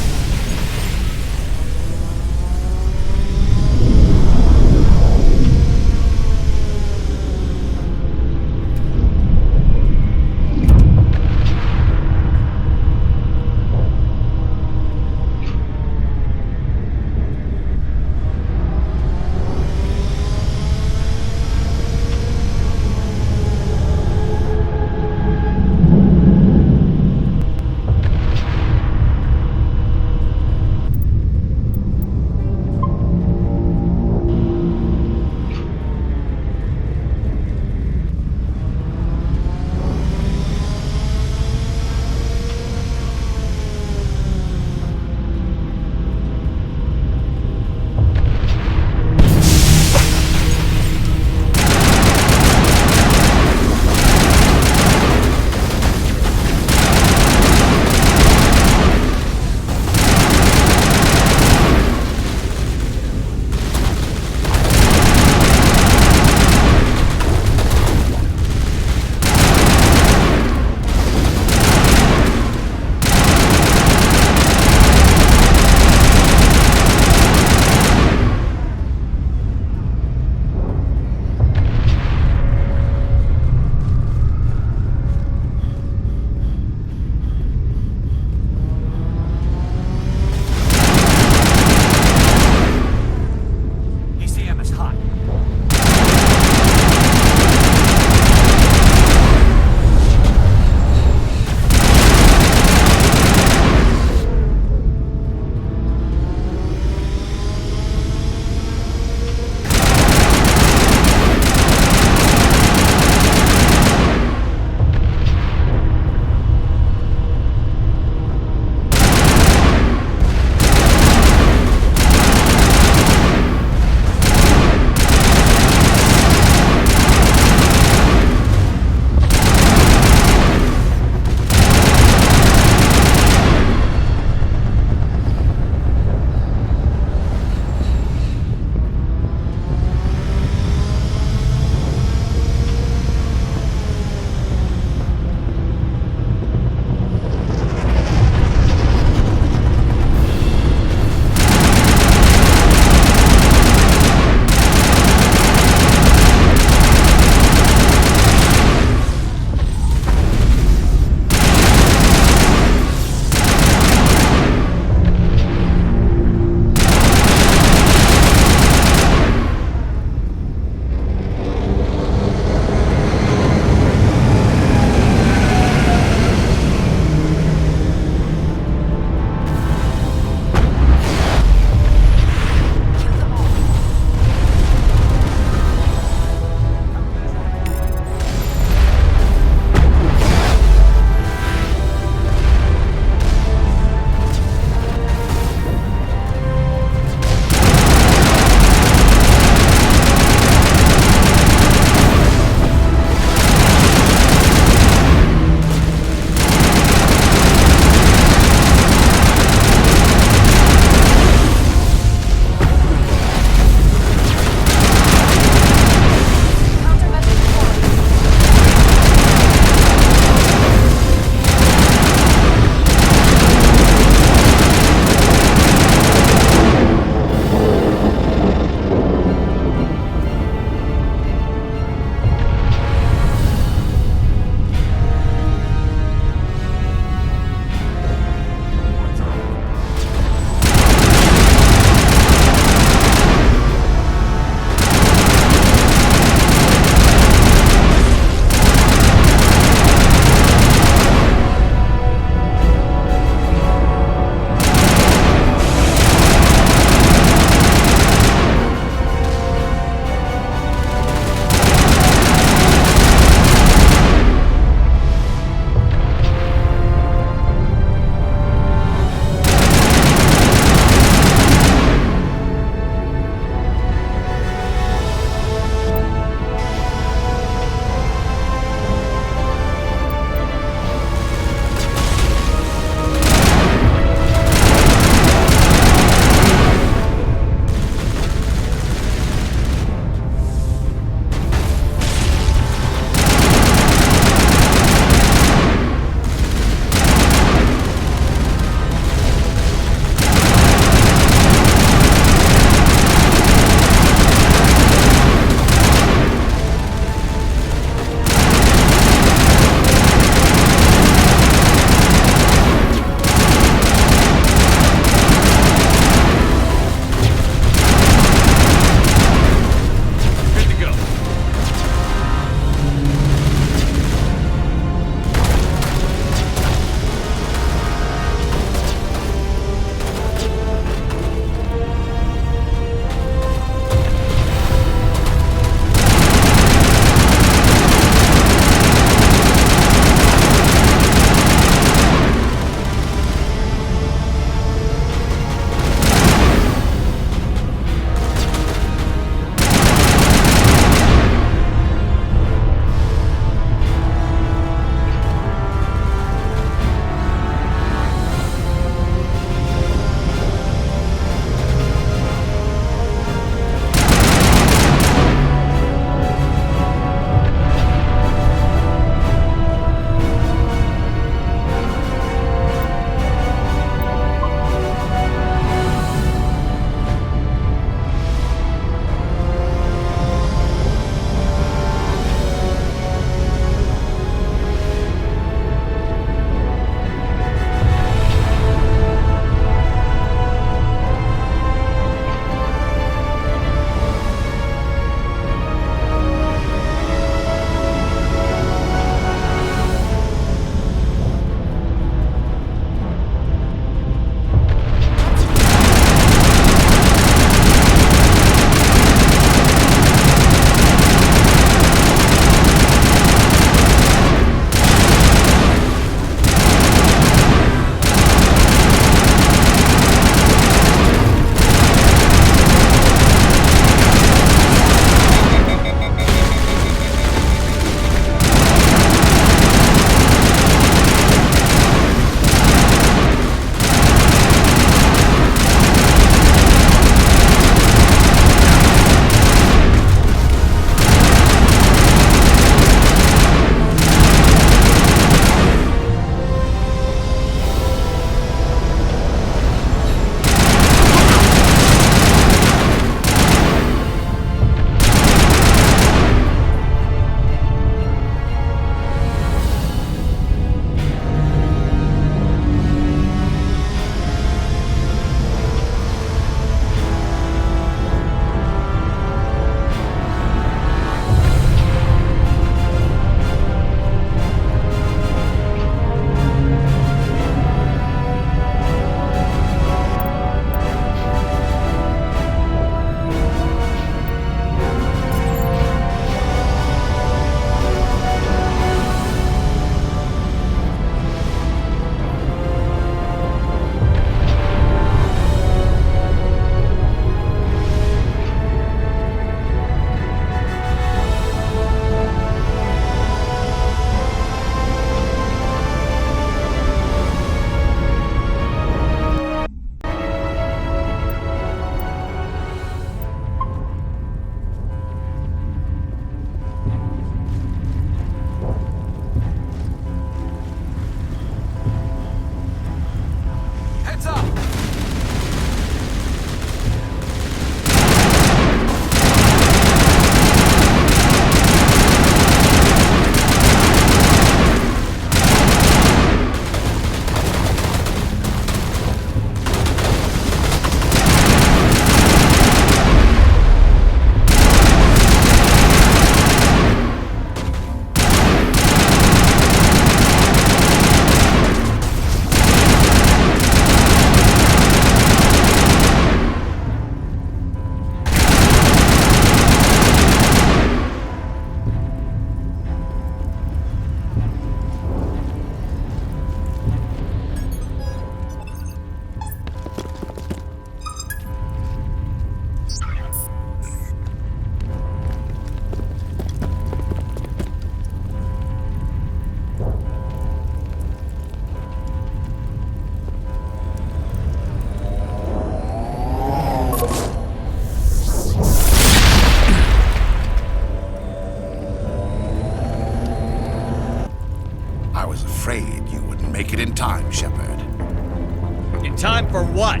time for what?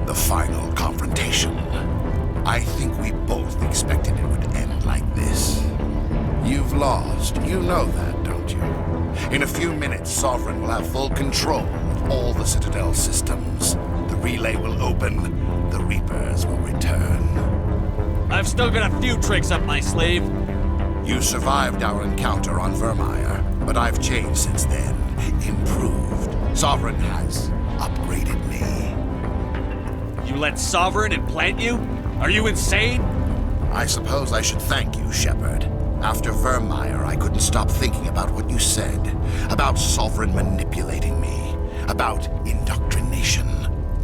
The final confrontation. I think we both expected it would end like this. You've lost. You know that, don't you? In a few minutes, Sovereign will have full control of all the Citadel systems. The relay will open. The Reapers will return. I've still got a few tricks up my sleeve. You survived our encounter on Vermeer, but I've changed since then. Improved. Sovereign has upgraded me. You let Sovereign implant you? Are you insane? I suppose I should thank you, Shepard. After Vermeer, I couldn't stop thinking about what you said. About Sovereign manipulating me. About indoctrination.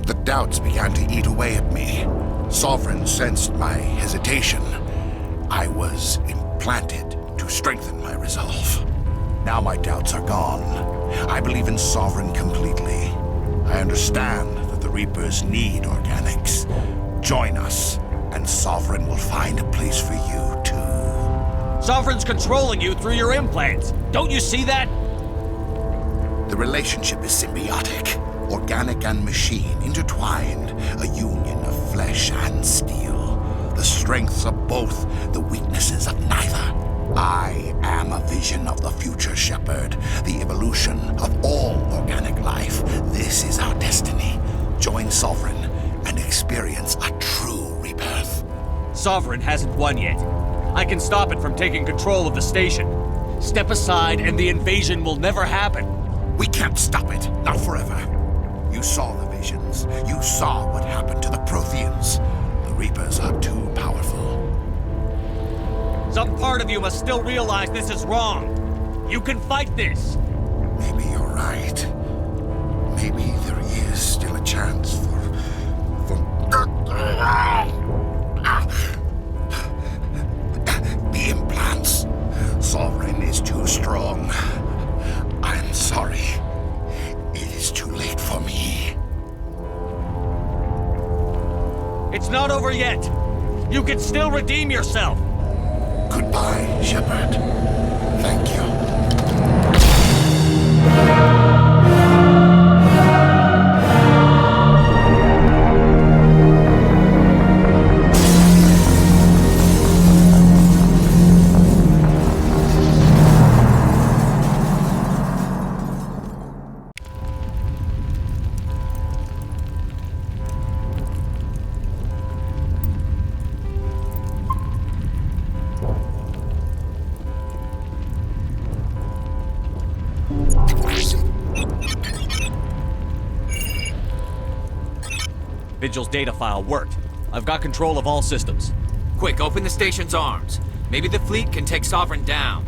The doubts began to eat away at me. Sovereign sensed my hesitation. I was implanted to strengthen my resolve. Now my doubts are gone. I believe in Sovereign completely. I understand that the Reapers need organics. Join us, and Sovereign will find a place for you, too. Sovereign's controlling you through your implants. Don't you see that? The relationship is symbiotic. Organic and machine intertwined. A union of flesh and steel. The strengths of both, the weaknesses of neither. I am a vision of the future, Shepard. The evolution of all organic life. This is our destiny. Join Sovereign and experience a true rebirth. Sovereign hasn't won yet. I can stop it from taking control of the station. Step aside and the invasion will never happen. We can't stop it. Not forever. You saw the visions. You saw what happened to the Protheans. The Reapers are too powerful. Some part of you must still realize this is wrong. You can fight this. Maybe you're right. Maybe there is still a chance for... The implants. Sovereign is too strong. I'm sorry. It is too late for me. It's not over yet. You can still redeem yourself. Goodbye, Shepard. Thank you. Vigil's data file worked. I've got control of all systems. Quick, open the station's arms. Maybe the fleet can take Sovereign down.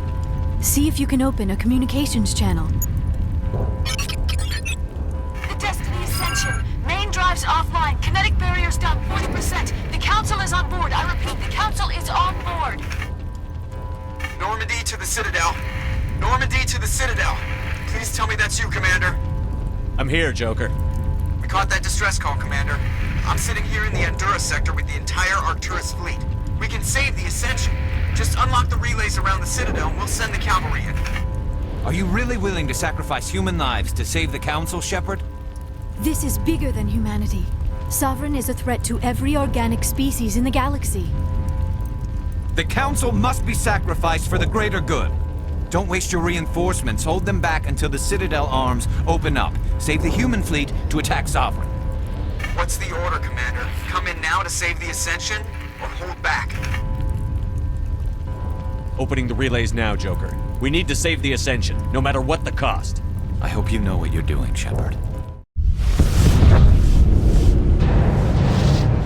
See if you can open a communications channel. The Destiny Ascension. Main drives offline. Kinetic barriers down 40%. The Council is on board. I repeat, the Council is on board. Normandy to the Citadel. Normandy to the Citadel. Please tell me that's you, Commander. I'm here, Joker. We caught that distress call, Commander. I'm sitting here in the Endura sector with the entire Arcturus fleet. We can save the Ascension. Just unlock the relays around the Citadel and we'll send the cavalry in. Are you really willing to sacrifice human lives to save the Council, Shepard? This is bigger than humanity. Sovereign is a threat to every organic species in the galaxy. The Council must be sacrificed for the greater good. Don't waste your reinforcements. Hold them back until the Citadel arms open up. Save the human fleet to attack Sovereign. What's the order, Commander? Come in now to save the Ascension, or hold back? Opening the relays now, Joker. We need to save the Ascension, no matter what the cost. I hope you know what you're doing, Shepard.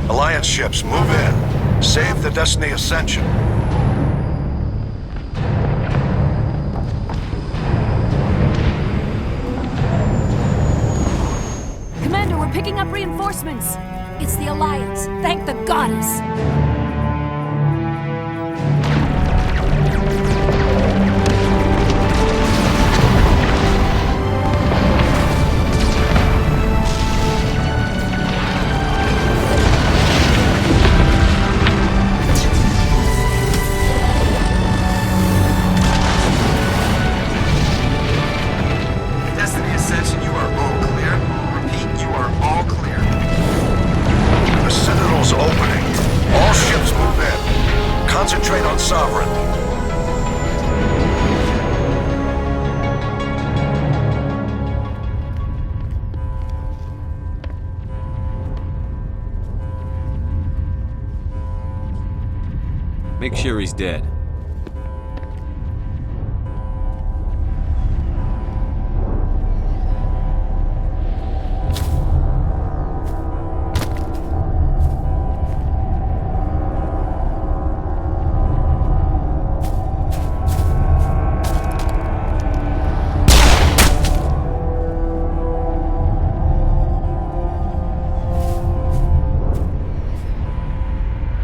Alliance ships, move in. Save the Destiny Ascension. Commander, we're picking up reinforcements. It's the Alliance. Thank the goddess. Destiny Ascension, you are all clear. Repeat, you are all clear. Make sure he's dead.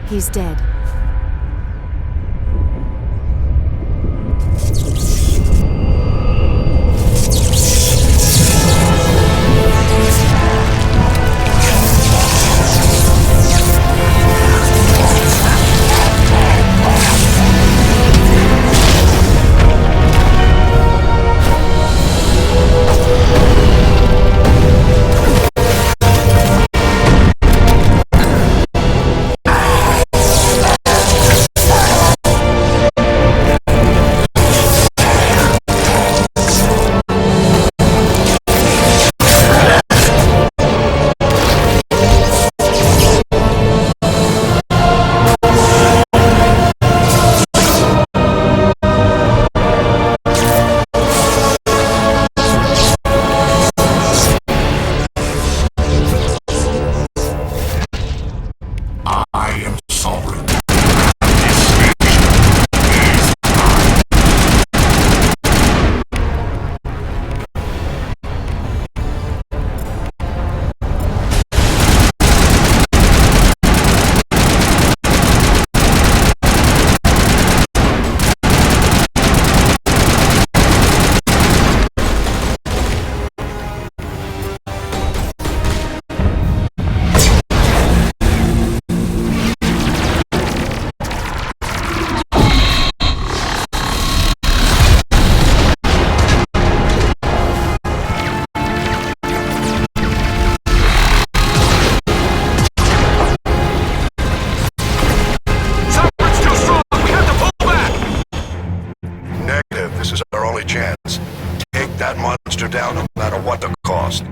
He's dead. Chance. Take that monster down no matter what the cost.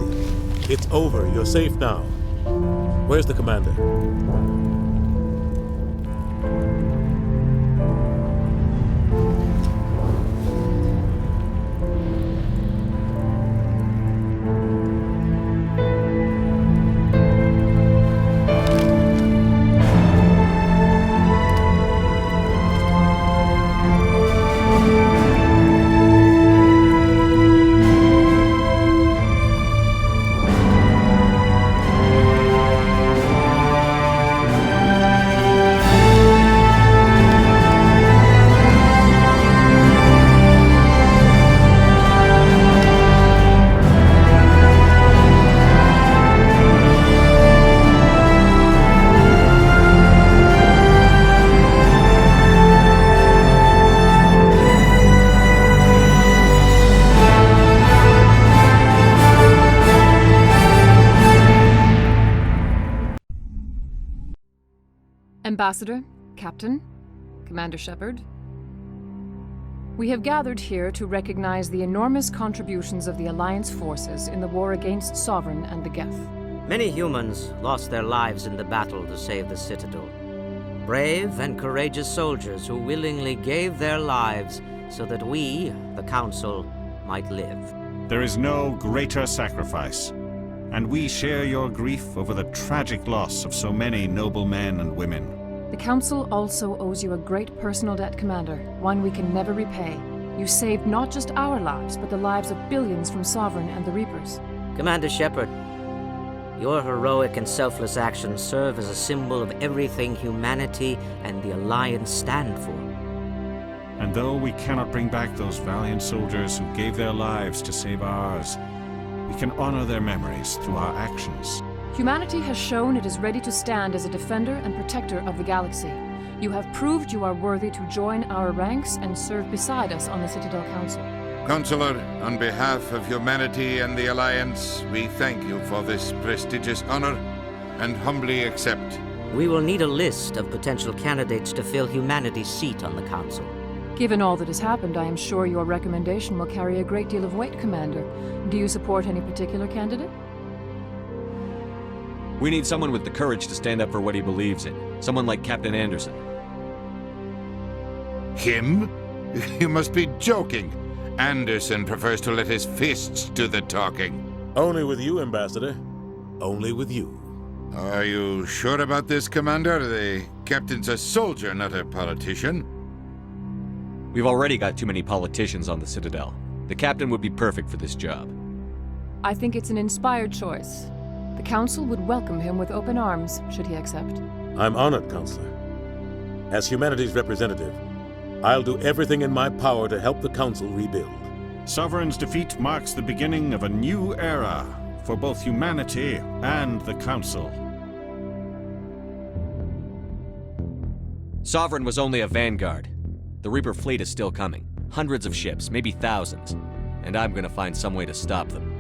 easy. It's over. You're safe now. Where's the commander? Ambassador, Captain, Commander Shepard. We have gathered here to recognize the enormous contributions of the Alliance forces in the war against Sovereign and the Geth. Many humans lost their lives in the battle to save the Citadel. Brave and courageous soldiers who willingly gave their lives so that we, the Council, might live. There is no greater sacrifice, and we share your grief over the tragic loss of so many noble men and women. The Council also owes you a great personal debt, Commander, one we can never repay. You saved not just our lives, but the lives of billions from Sovereign and the Reapers. Commander Shepard, your heroic and selfless actions serve as a symbol of everything humanity and the Alliance stand for. And though we cannot bring back those valiant soldiers who gave their lives to save ours, we can honor their memories through our actions. Humanity has shown it is ready to stand as a defender and protector of the galaxy. You have proved you are worthy to join our ranks and serve beside us on the Citadel Council. Counselor, on behalf of humanity and the Alliance, we thank you for this prestigious honor and humbly accept. We will need a list of potential candidates to fill humanity's seat on the Council. Given all that has happened, I am sure your recommendation will carry a great deal of weight, Commander. Do you support any particular candidate? We need someone with the courage to stand up for what he believes in. Someone like Captain Anderson. Him? You must be joking. Anderson prefers to let his fists do the talking. Only with you, Ambassador. Only with you. Are you sure about this, Commander? The captain's a soldier, not a politician. We've already got too many politicians on the Citadel. The captain would be perfect for this job. I think it's an inspired choice. The Council would welcome him with open arms, should he accept. I'm honored, Counselor. As humanity's representative, I'll do everything in my power to help the Council rebuild. Sovereign's defeat marks the beginning of a new era for both humanity and the Council. Sovereign was only a vanguard. The Reaper fleet is still coming. Hundreds of ships, maybe thousands. And I'm gonna find some way to stop them.